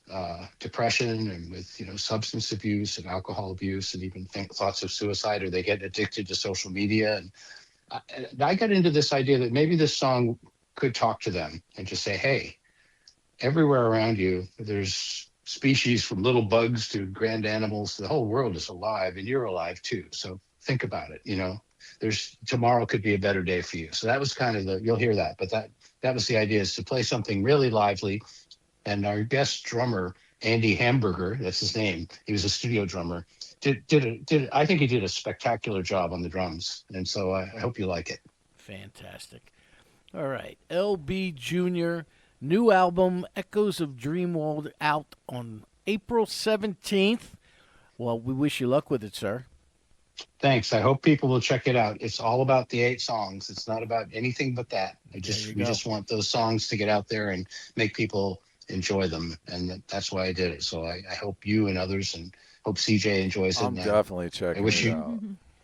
depression and with substance abuse and alcohol abuse, and even thoughts of suicide, or they get addicted to social media. And I got into this idea that maybe this song could talk to them and just say, hey, everywhere around you, there's species from little bugs to grand animals. The whole world is alive, and you're alive too. So think about it. Tomorrow could be a better day for you. So that was kind of you'll hear that, but that was the idea, is to play something really lively. And our guest drummer, Andy Hamburger, that's his name. He was a studio drummer. I think he did a spectacular job on the drums, and so I hope you like it. Fantastic. All right, LB Jr. New album Echoes of Dreamwald out on April 17th. Well, we wish you luck with it, sir. Thanks. I hope people will check it out. It's all about the 8 songs. It's not about anything but that. We just want those songs to get out there and make people enjoy them, and that's why I did it. So I hope you and others, and hope CJ enjoys it. I'm definitely checking it out.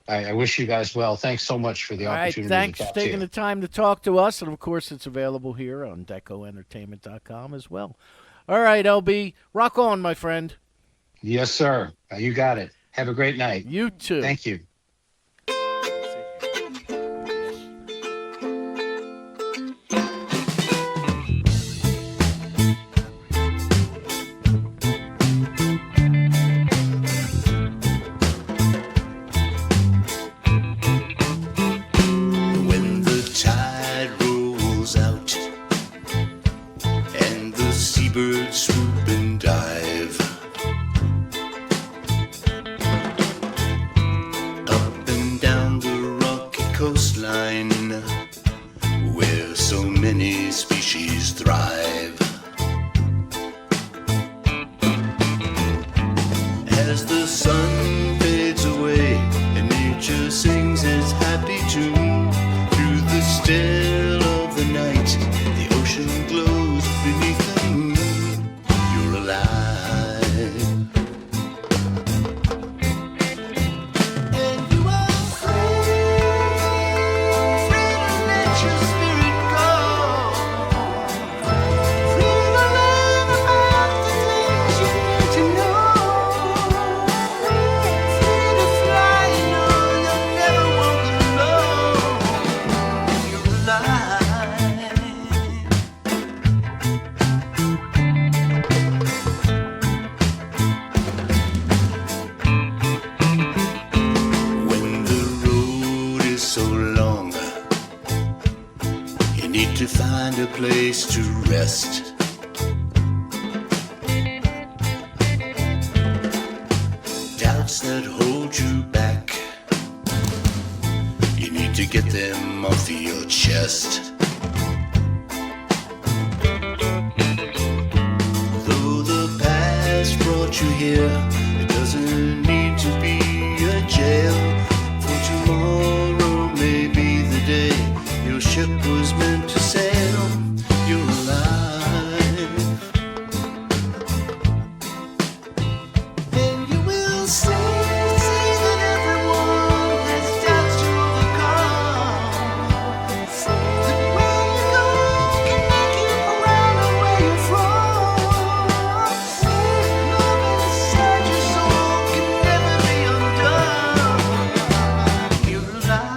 I wish you guys well. Thanks so much for the opportunity. All right, thanks for taking the time to talk to us, and of course it's available here on DecoEntertainment.com as well. All right, LB, rock on, my friend. Yes, sir. You got it. Have a great night. You too. Thank you. to find a place to rest. Doubts that hold you back, you need to get them off your chest. Though the past brought you here, it doesn't need to be a jail. For tomorrow may be the day your ship was meant to sail. You're alive, and you will see that everyone has doubts to overcome. That where you go can make you proud of where you're from. Love inside your soul can never be undone. You're alive.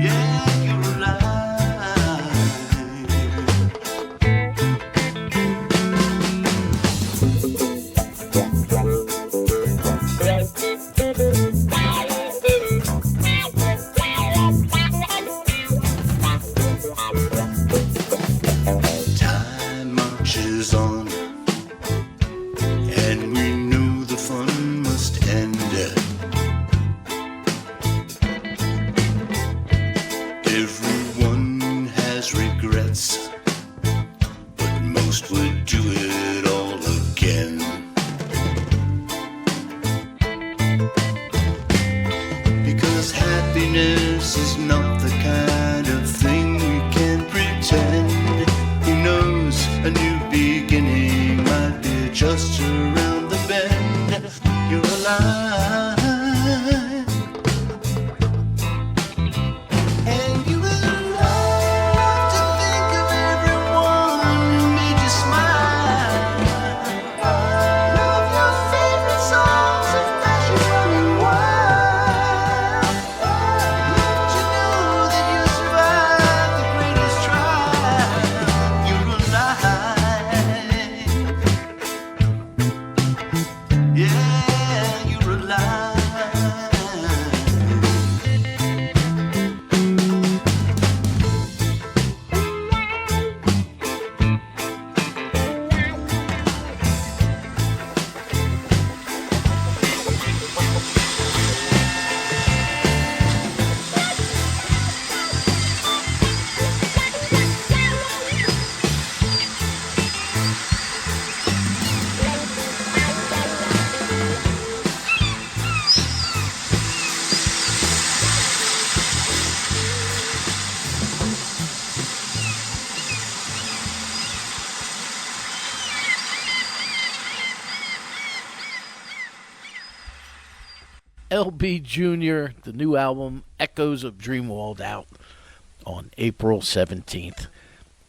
Yeah, you're alive. Time marches on, and we know the fun must end. Everyone has regrets, but most would do it all again. Because happiness is not the kind of thing we can pretend. Who knows, a new beginning might be just around the bend. You're alive, and you will love to think of everyone who made you smile. Love your favorite songs and flash you running wild. Let you know that you survived the greatest trial. You're alive. Yeah, you're alive. LB Jr., the new album, Echoes of Dreamwald, out on April 17th.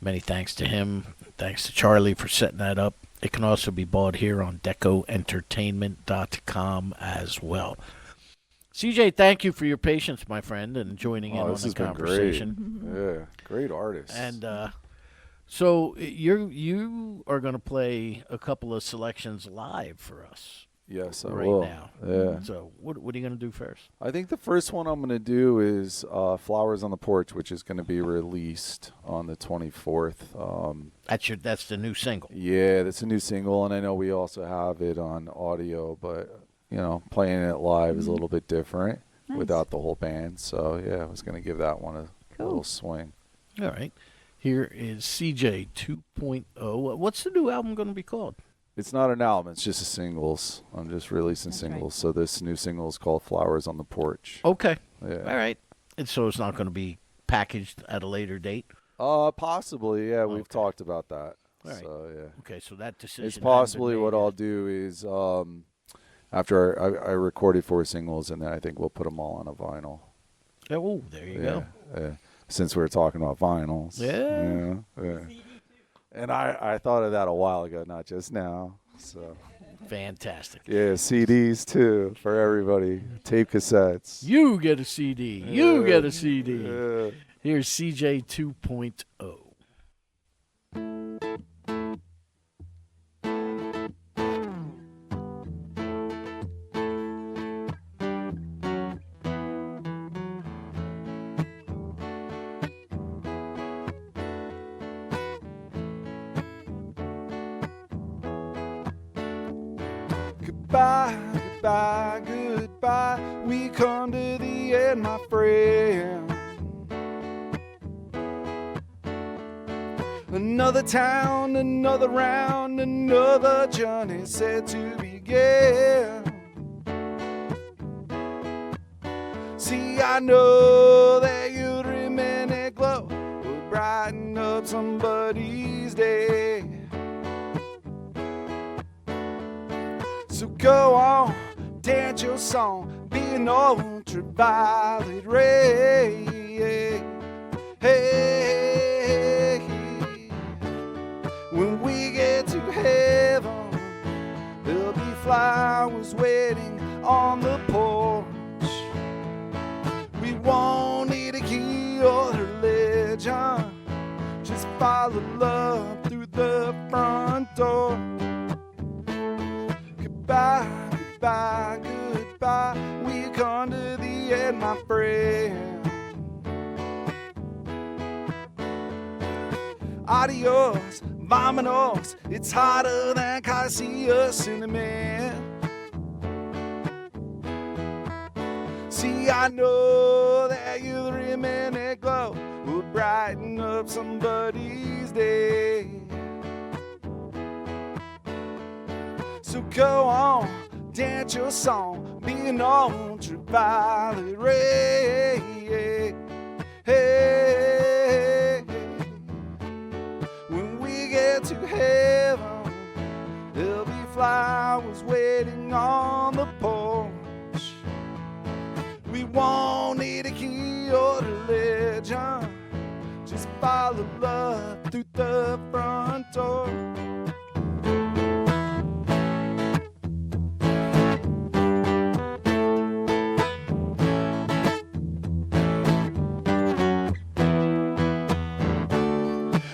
Many thanks to him. Thanks to Charlie for setting that up. It can also be bought here on DecoEntertainment.com as well. CJ, thank you for your patience, my friend, and joining in on this the has been conversation. great. Yeah, great artist. And so you are going to play a couple of selections live for us. yes, I right will. now. Yeah. So what are you going to do first? I think the first one I'm going to do is Flowers on the Porch, which is going to be released on the 24th. That's the new single. Yeah, that's a new single, and I know we also have it on audio, but, playing it live is a little bit different without the whole band. So, yeah, I was going to give that one a little swing. All right. Here is CJ 2.0. What's the new album going to be called? It's not an album. It's just a singles. I'm just releasing singles. So this new single is called Flowers on the Porch. Okay. Yeah. All right. And so it's not going to be packaged at a later date? Possibly, yeah. We've talked about that. All right. So, yeah. Okay, so that decision It's hasn't been possibly made what yet. I'll do is after I recorded 4 singles, and then I think we'll put them all on a vinyl. Oh, there you go. Yeah. Since we were talking about vinyls. Yeah. Yeah. And I thought of that a while ago, not just now. So Fantastic. yeah, CDs too for everybody. Tape cassettes. You get a CD. You get a CD. Yeah. Here's CJ 2.0. Goodbye, goodbye, goodbye. We come to the end, my friend. Another town, another round, another journey set to begin. See, I know that your remaining glow will brighten up somebody's day. So go on, dance your song, be an ultraviolet ray. Hey, when we get to heaven, there'll be flowers waiting on the porch. We won't need a key or religion, just follow love through the front door. Goodbye, goodbye, goodbye. We come to the end, my friend. Adios, vamonos. It's hotter than Casilla cinnamon. See, I know that your remaining glow will brighten up somebody's day. So go on, dance your song, be an ultraviolet ray. Hey, when we get to heaven, there'll be flowers waiting on the porch. We won't need a key or religion, just follow love through the front door.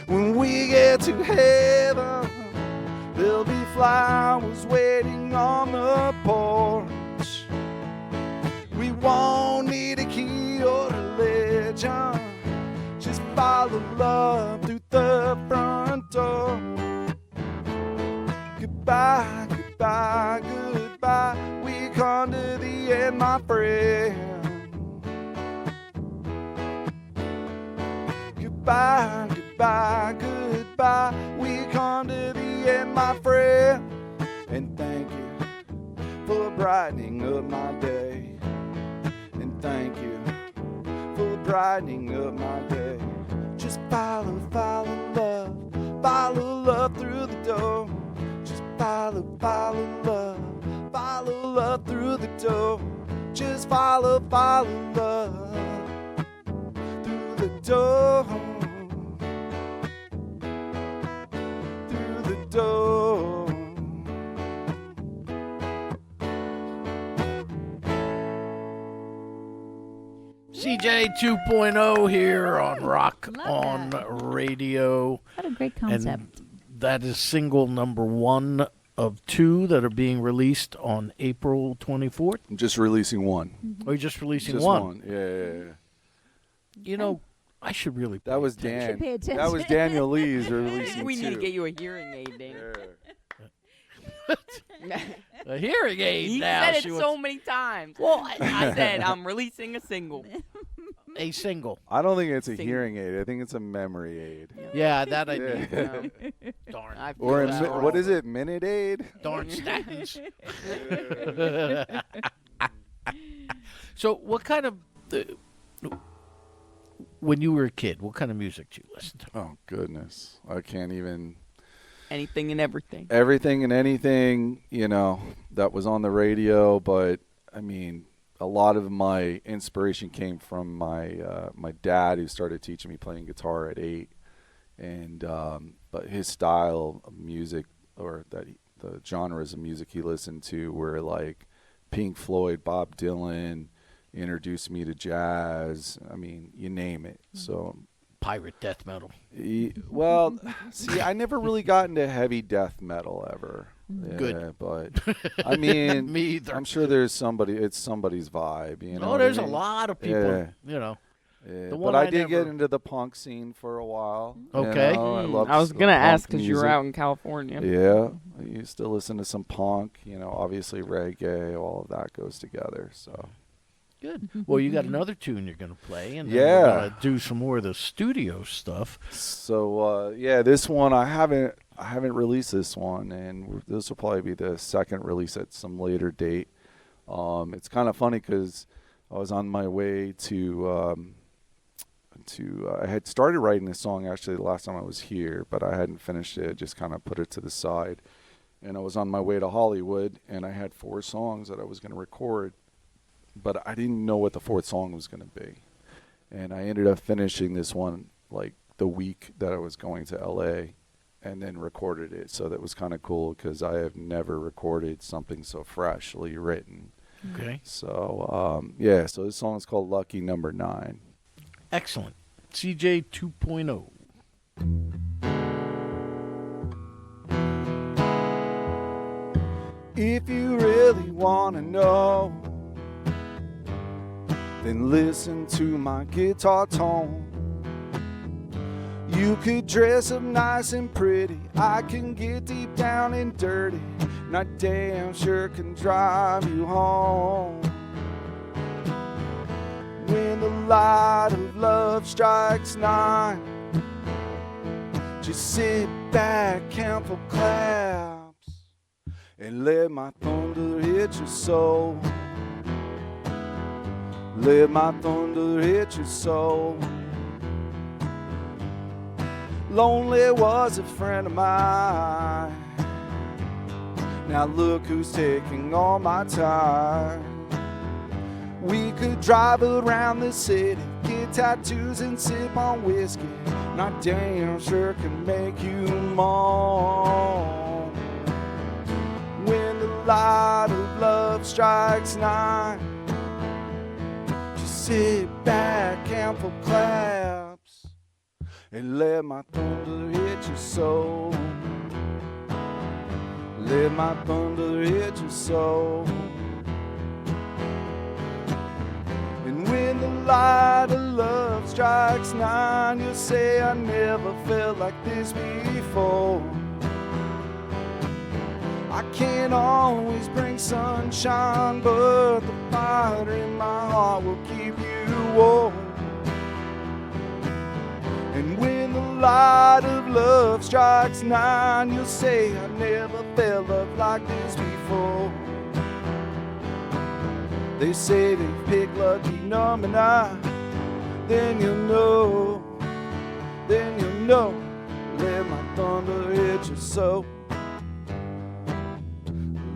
When we get to heaven, there'll be flowers waiting on the porch. We won't need a key or religion, just follow love through the front door. Goodbye, goodbye, goodbye. We come to the end, my friend. Goodbye, goodbye, goodbye. We come to the end, my friend. And thank you for brightening up my day. And thank you for brightening up my day. Just follow, follow love through the door. Just follow love through the door. Just follow love through the door. Through the door. CJ 2.0 here on Rock Love on that. Radio. What a great concept. And that is single number 1 of 2 that are being released on April 24th. I'm just releasing one. Or you're just releasing Just one. Yeah. You know, I should really pay That was attention. Dan. pay attention. That was Daniel Lee's releasing We need to two. get you a hearing aid, Dan. A hearing aid He now. said it She so wants many times. Well, I said I'm releasing a single. a single. I don't think it's a Sing- hearing aid. I think it's a memory aid. Yeah, that I Yeah. need. No, Darn. I feel Or a that what is it? Minute aid? Darn statins. So, what kind of, when you were a kid, what kind of music did you listen to? Oh goodness, I can't even. Anything and everything. Everything and anything, that was on the radio. But I mean, a lot of my inspiration came from my dad, who started teaching me playing guitar at 8, and but his style of music, or the genres of music he listened to, were like Pink Floyd, Bob Dylan, introduced me to jazz. I mean, you name it. So. Pirate death metal. Well, see, I never really got into heavy death metal ever. Good. Yeah, but I mean, Me either. I'm sure it's somebody's vibe. You know Oh, what there's I a mean? lot of people, Yeah. Yeah, The one but I I did get never- into the punk scene for a while. Okay. I loved I was the gonna punk ask because you were music. out in California. Yeah, I used to listen to some punk. Obviously reggae, all of that goes together. So Good. Well, you got another tune you're going to play, and then Yeah. we're going to do some more of the studio stuff. So this one I haven't released this one, and this will probably be the second release at some later date. It's kind of funny because I was on my way to I had started writing this song actually the last time I was here, but I hadn't finished it. Just kind of put it to the side, and I was on my way to Hollywood, and I had 4 songs that I was going to record, but I didn't know what the 4th song was going to be, and I ended up finishing this one like the week that I was going to LA, and then recorded it. So that was kind of cool because I have never recorded something so freshly written. Okay. So so this song is called Lucky Number 9. Excellent. CJ 2.0. If you really want to know, then listen to my guitar tone. You could dress up nice and pretty, I can get deep down and dirty, and I damn sure can drive you home. When the light of love strikes 9, just sit back, count for claps, and let my thunder hit your soul. Let my thunder hit your soul. Lonely was a friend of mine. Now look who's taking all my time. We could drive around the city, get tattoos and sip on whiskey, and I damn sure can make you moan. When the light of love strikes 9, just sit back, count for claps, and let my thunder hit your soul. Let my thunder hit your soul. And when the light of love strikes 9, you'll say I never felt like this before. I can't always bring sunshine, but the fire in my heart will keep you warm. And when the light of love strikes 9, you'll say I never felt love like this before. They say they pick lucky number 9, then you'll know, then you'll know. Let my thunder hit your soul.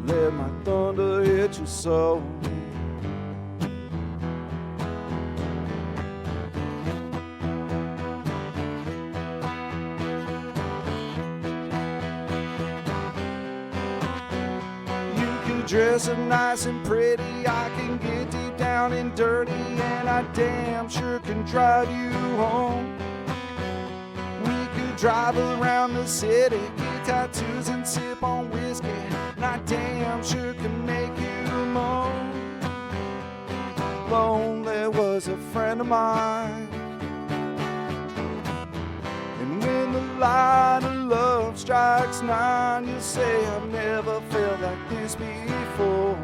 Let my thunder hit your soul. Dress up nice and pretty, I can get deep down and dirty, and I damn sure can drive you home. We could drive around the city, get tattoos and sip on whiskey, and I damn sure can make you moan. Lonely was a friend of mine. And when the light of love strikes 9, you'll say I've never felt like this before.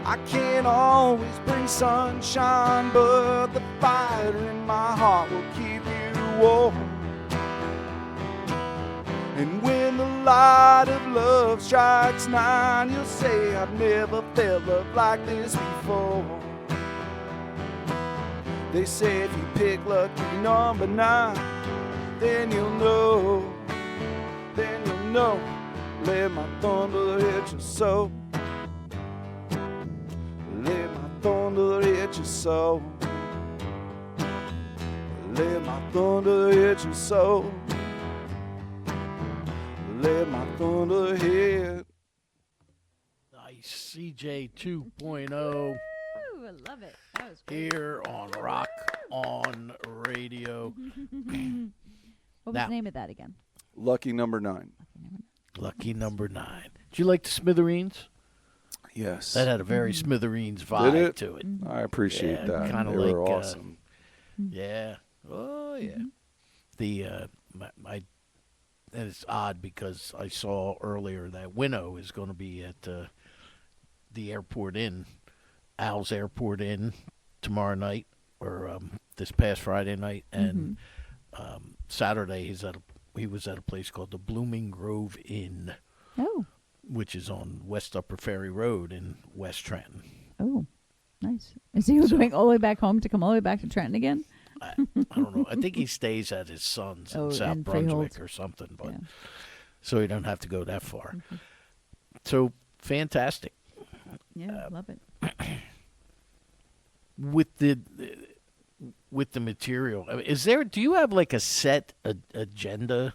I can't always bring sunshine, but the fire in my heart will keep you warm. And when the light of love strikes 9, you'll say I've never felt love like this before. They say if you pick lucky number 9, then you'll know, then you'll know. Let my thunder hit your soul. Let my thunder hit your soul. Let my thunder hit your soul. Let my thunder hit. Nice. CJ 2.0 Ooh, I love it. That was great. here on Rock on Radio. What was Now- the name of that again? Lucky Number 9. Lucky number 9. Did you like the Smithereens? Yes. That had a very Smithereens vibe Did it? to it. I appreciate Yeah, that. kinda They like, were awesome. Yeah. Oh yeah. The my and it's odd because I saw earlier that Winnow is going to be at the Airport Inn, Al's Airport Inn, tomorrow night or this past Friday night, and Saturday he was at a place called the Blooming Grove Inn, Oh, which is on West Upper Ferry Road in West Trenton. oh, nice. Is he going all the way back home to come all the way back to Trenton again? I don't know. I think he stays at his son's in South and Brunswick Freehold. or something, but Yeah. so he don't have to go that far. So fantastic. Yeah, love it. With the material, I mean, do you have like a set agenda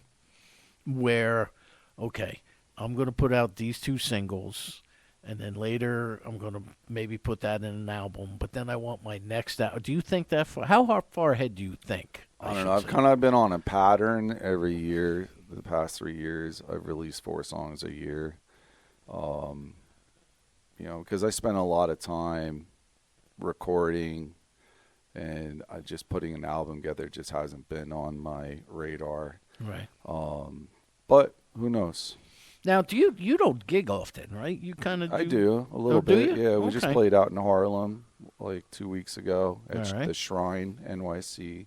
where, okay, I'm going to put out these 2 singles, and then later I'm going to maybe put that in an album, but then I want my next album. Do you think that far? How far ahead do you think? I don't know. I've kind of been on a pattern every year. The past 3 years, I've released 4 songs a year. Because I spent a lot of time recording, and just putting an album together just hasn't been on my radar. Right. But who knows? Now, you don't gig often, right? You kind of do. I do a little Oh, do bit. you? Yeah, we just Okay. played out in Harlem like 2 weeks ago at All right. the Shrine, NYC.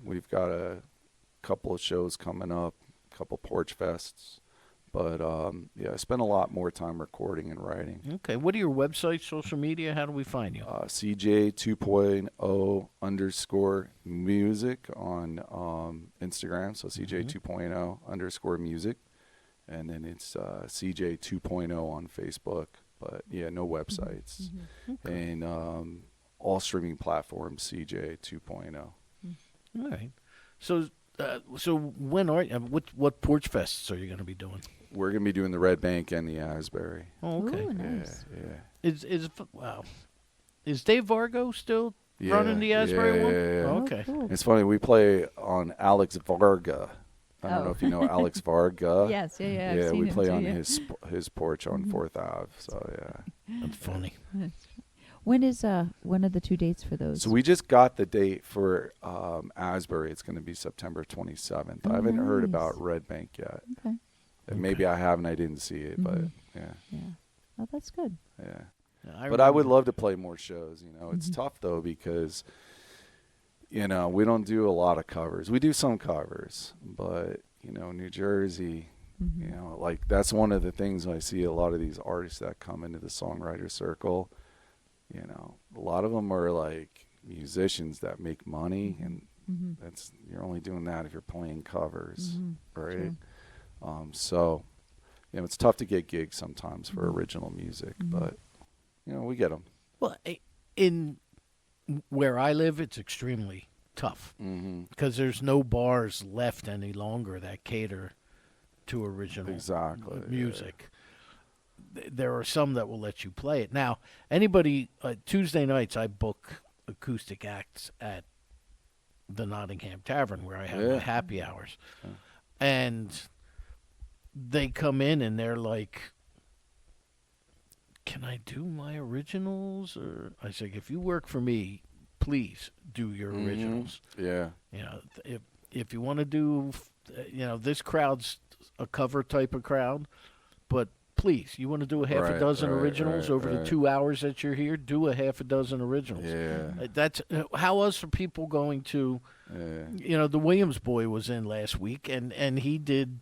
We've got a couple of shows coming up, a couple Porch Fests. But, I spend a lot more time recording and writing. Okay. What are your websites, social media? How do we find you? CJ 2.0 _ music on Instagram. So CJ 2.0 _ music. And then it's CJ 2.0 on Facebook. But, yeah, no websites. And all streaming platforms, CJ 2.0. All right. So when what Porch Fests are you going to be doing? We're going to be doing the Red Bank and the Asbury. Oh, okay. Ooh, nice. Yeah. Is Dave Vargo still running the Asbury one? Yeah. Oh, Oh, okay. cool. It's funny, we play on Alex Varga. I don't know if you know Alex Varga. Yes, yeah. I've Yeah, seen we him play too, on yeah. his porch on 4th Ave. So, yeah. That's funny. When is one of the 2 dates for those? So we just got the date for Asbury. It's going to be September 27th. Oh, I haven't heard nice. about Red Bank yet. Okay. And maybe I haven't. I didn't see it, but yeah. Yeah. Oh, that's good. Yeah. But I would love to play more shows. It's tough though because we don't do a lot of covers. We do some covers, but New Jersey, like that's one of the things I see a lot of these artists that come into the songwriter circle. A lot of them are like musicians that make money, and you're only doing that if you're playing covers, right? True. So, it's tough to get gigs sometimes for original music, but we get them. Well, in where I live, it's extremely tough because there's no bars left any longer that cater to original music. There are some that will let you play it. Now, anybody, Tuesday nights, I book acoustic acts at the Nottingham Tavern where I have my happy hours. And they come in and they're like, can I do my originals? Or I say, if you work for me, please do your originals. Yeah. If you want to do, this crowd's a cover type of crowd, but please, you want to do a half a dozen originals over the 2 hours that you're here, do a half a dozen originals. Yeah. That's how else are people going to, the Williams boy was in last week and he did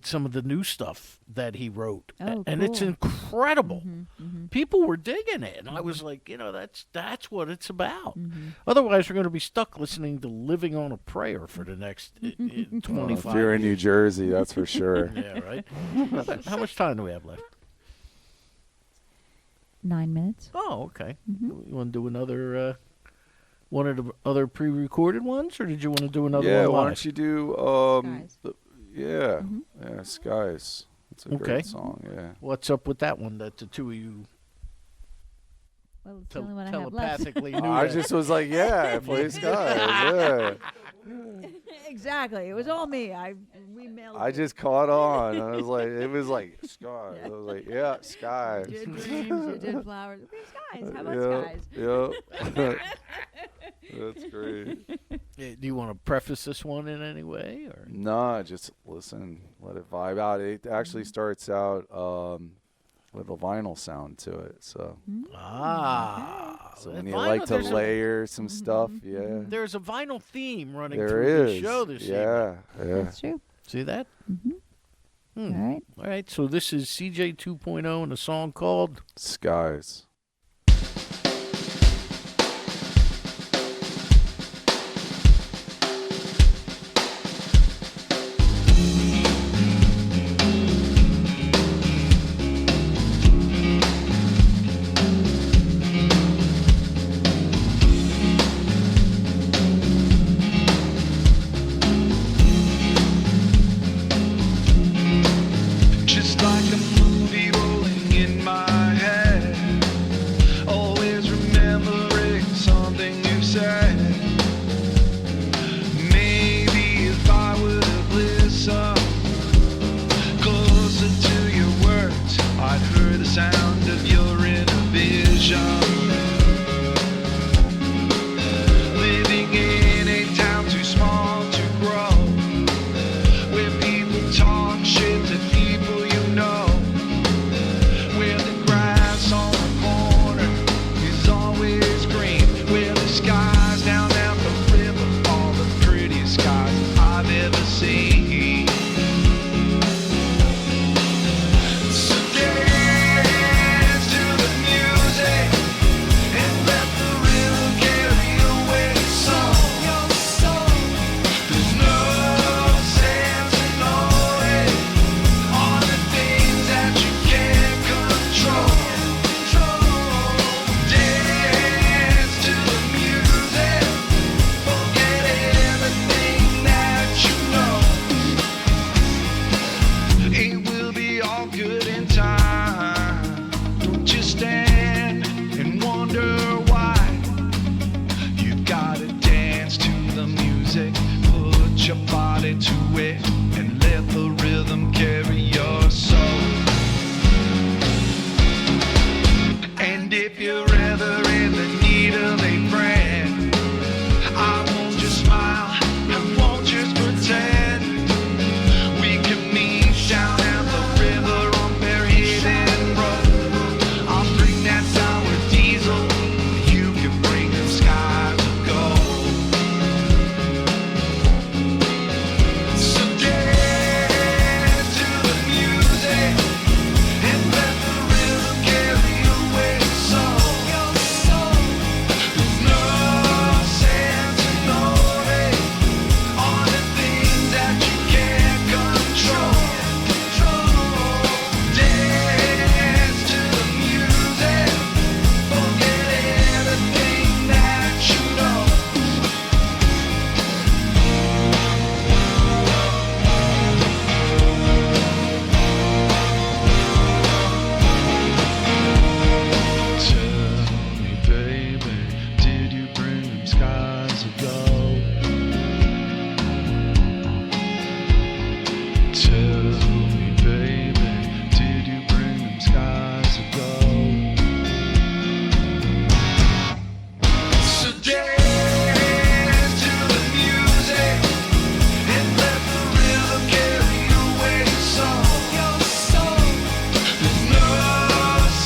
some of the new stuff that he wrote, and it's cool. incredible. People were digging it, and I was like, that's what it's about. Otherwise, we're going to be stuck listening to "Living on a Prayer" for the next 25. Well, if you're in New Jersey, that's for sure. Yeah, right. How much time do we have left? 9 minutes. Oh, okay. You want to do another one of the other pre-recorded ones, or did you want to do another one? Why live? don't you do Skies. Skies. It's a Okay. great song. Yeah. What's up with that one that the two of you Well, it's the only one I have left. telepathically knew? I that? just was like, play Skies. Yeah. Exactly. It was all me. We mailed. I just caught on. I was like, it was like sky. I was like, yeah, skies. You did dreams. You did flowers. Okay, skies. How about skies? Yep. That's great. Yeah, do you want to preface this one in any way, or No, just listen, let it vibe out. It actually starts out with a vinyl sound to it. So, so when you vinyl, like to there's layer some stuff, there's a vinyl theme running there through is. the show this evening. Yeah. That's true. See that? All right. All right. So this is CJ 2.0 and a song called Skies. Just like a movie rolling in my head. Always remembering something you said. Maybe if I would have listened closer to your words, I'd heard the sound of your inner vision. Living in a town too small to grow, where people talk shit to people you know, where the grass on the corner is always green, where the skies down at the river are the prettiest skies I've ever seen. So dance to the music and let the rhythm carry away your soul. There's no sense in knowing all the things that you can't control. Dance to the music, forget everything that you know. It will be all good in time. Don't just stand and wonder why. You've gotta dance to the music, put your body to it, and let the rhythm carry your soul. And if you're ever in the need of a friend, I won't just smile, I won't just pretend. We can meet down at the river on Fairhaven Road. I'll bring that sour diesel, you can bring them skies of gold. So dance to the music and let the rhythm carry away your soul. There's no sense in knowing all the things that you can't control. Dance to the music, forget everything that you know. Tell me, baby, did you bring them skies of gold? Tell me, baby, did you bring them skies of gold? So dance to the music and let the rhythm carry away your soul. There's no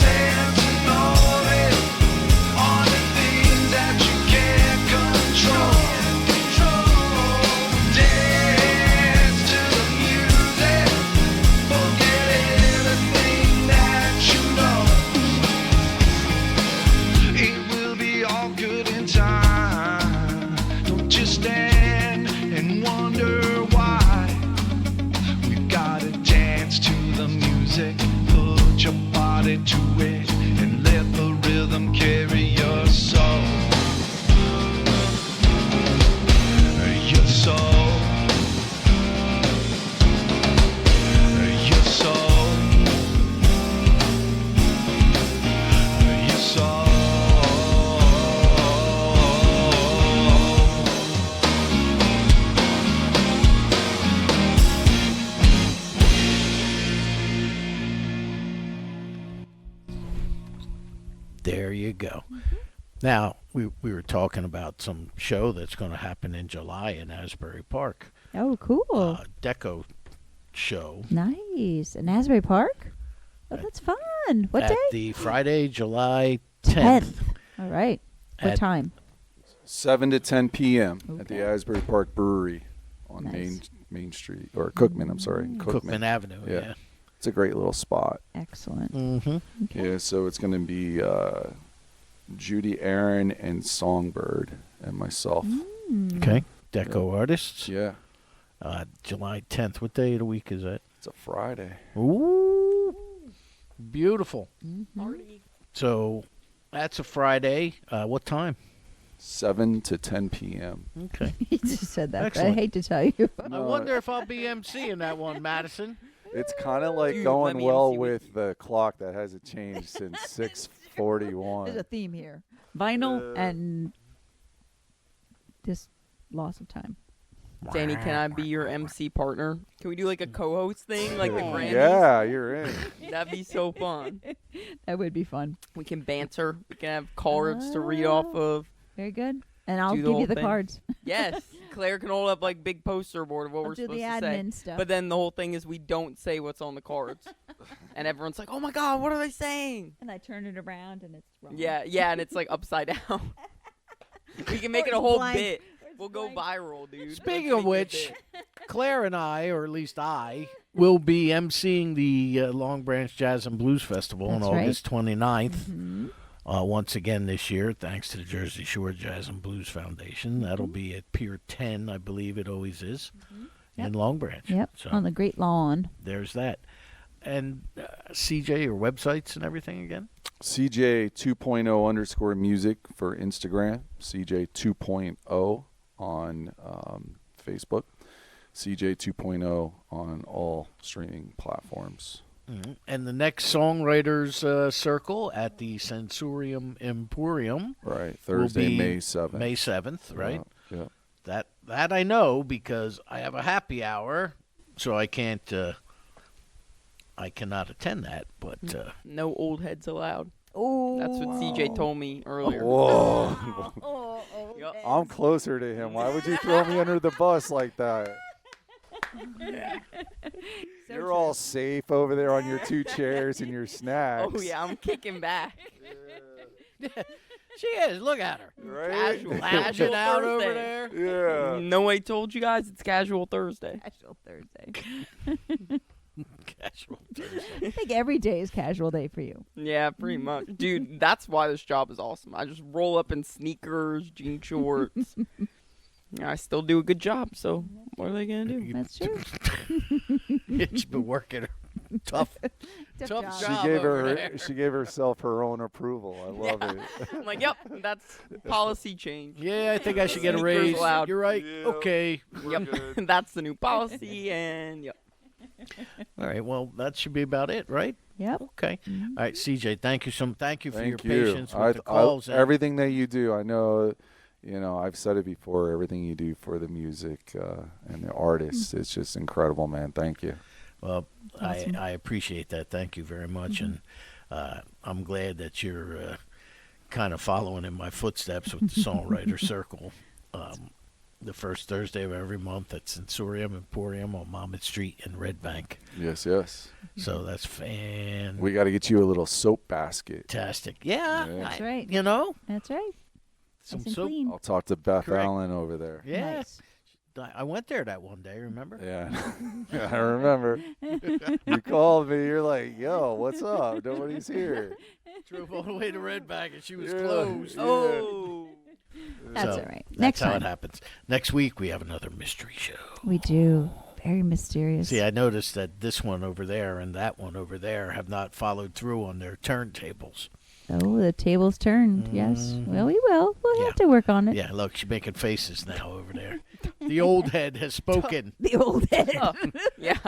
sense in knowing all the things that you can't control. Dance to the music, forget everything that you know. It will be all good in time. Don't just stand and wonder why. We've gotta dance to the music, put your body to it, and let the rhythm carry your soul. Your soul. Your soul. Your soul. There you go. Now, we were talking about some show that's going to happen in July in Asbury Park. Oh, cool. Deco show. Nice. In Asbury Park? Oh, that's fun. What at day? the Friday, July 10th. All right. What At- time? 7 to 10 p.m. at the Okay. Asbury Park Brewery on Nice. Main Street, or Cookman, I'm sorry. Cookman Avenue, yeah. It's a great little spot. Excellent. Mm-hmm. Okay. Yeah, so it's going to be Judy Aaron and Songbird and myself. Okay. Deco artists. Yeah, July 10th. What day of the week is that? it's a Friday. Ooh. Beautiful. Party. So that's a Friday. What time? 7 to 10 p.m. Okay. He just said that. But I Excellent. hate to tell you. I wonder if I'll be emceeing that one, Madison. It's kind of like Dude, let going me well MC with with the clock that hasn't changed since 6:41. There's a theme here. Vinyl and just loss of time. Danny, can I be your MC partner? Can we do like a co-host thing, like the Grammys? Yeah, you're in. That'd be so fun. That would be fun. We can banter. We can have cards to read off of. Very good. And I'll Do the give whole you the thing. cards. Yes, Claire can hold up like big poster board of what I'll we're do supposed the to say. admin stuff. But then the whole thing is we don't say what's on the cards, and everyone's like, "Oh my God, what are they saying?" And I turn it around and it's wrong. Yeah, and it's like upside down. We can make Or it a it's whole blank. bit. Or it's We'll go blank. viral, dude. Speaking Let's of make it a which, bit. Claire and I, or at least I, will be emceeing the Long Branch Jazz and Blues Festival on That's right. August 29th. Mm-hmm. Once again this year, thanks to the Jersey Shore Jazz and Blues Foundation. That'll be at Pier 10, I believe it always is, in Long Branch. Yep. So On the Great Lawn. there's that. And CJ, your websites and everything again? CJ 2.0 _ music for Instagram. CJ 2.0 on Facebook. CJ 2.0 on all streaming platforms. And the next Songwriters Circle at the Sensorium Emporium. Right. will Thursday, be May 7th. May 7th, right? Yeah. That I know because I have a happy hour, so I cannot attend that. But No old heads allowed. Oh. That's what CJ told me earlier. Whoa. Yup. I'm closer to him. Why would you throw me under the bus like that? You're all safe over there on your 2 chairs and your snacks. Oh yeah, I'm kicking back. she is. Look at her. Right? Casual, Lashing casual out Thursday. over there. Yeah. No way told you guys it's casual Thursday. Casual Thursday. Casual Thursday. I think every day is casual day for you. Yeah, pretty much. Dude, that's why this job is awesome. I just roll up in sneakers, jean shorts. I still do a good job, so what are they going to do? That's true. She's been working tough Tough job. She job gave over her there. she gave herself her own approval. I love it. I'm like, yep, that's policy change. Yeah, I think I should get a Sneakers raise. allowed. You're right. Yeah. Okay. Yep, that's the new policy, and yep. All right. Well, that should be about it, right? Yep. Okay. All right, CJ. Thank you Thank you for your Thank you. patience with the calls. and- Everything that you do, I know. I've said it before. Everything you do for the music and the artists, it's just incredible, man. Thank you. Well, Awesome. I appreciate that. Thank you very much, and I'm glad that you're kind of following in my footsteps with the Songwriter Circle. The first Thursday of every month at Sensorium Emporium on Monmouth Street in Red Bank. Yes. So that's fantastic. We got to get you a little soap basket. Yeah, Yeah. That's right. You know, That's right. some Nice and soap. clean. I'll talk to Beth Correct. Allen over there. Yeah, Nice. I went there that one day. Remember? Yeah, I remember. You called me. You're like, "Yo, what's up? Nobody's here." Drove all the way to Red Bank and she was Yeah. closed. Yeah. Oh, That's So, all right. That's Next how time. it happens. Next week we have another mystery show. We do. Very mysterious. See, I noticed that this one over there and that one over there have not followed through on their turntables. Oh, the tables turned. Yes. Well, we will. We'll Yeah. have to work on it. Yeah, look, she's making faces now over there. The old head has spoken. The old head. oh. Yeah.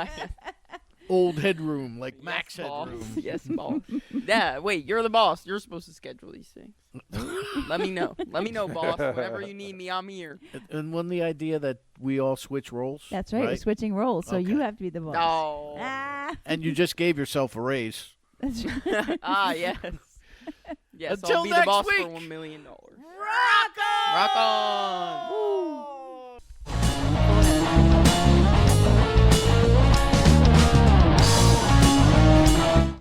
Old headroom, like Max boss. headroom. Yes, boss. Yeah, wait, you're the boss. You're supposed to schedule these things. Let me know. Let me know, boss. Whenever you need me, I'm here. And when the idea that we all switch roles. That's right. We're switching roles, so you Okay. have to be the boss. Oh. Ah. And you just gave yourself a raise. That's right. Ah, yes. Yes, Until I'll be next the boss week. for $1 million. Rock on! Rock on! Woo!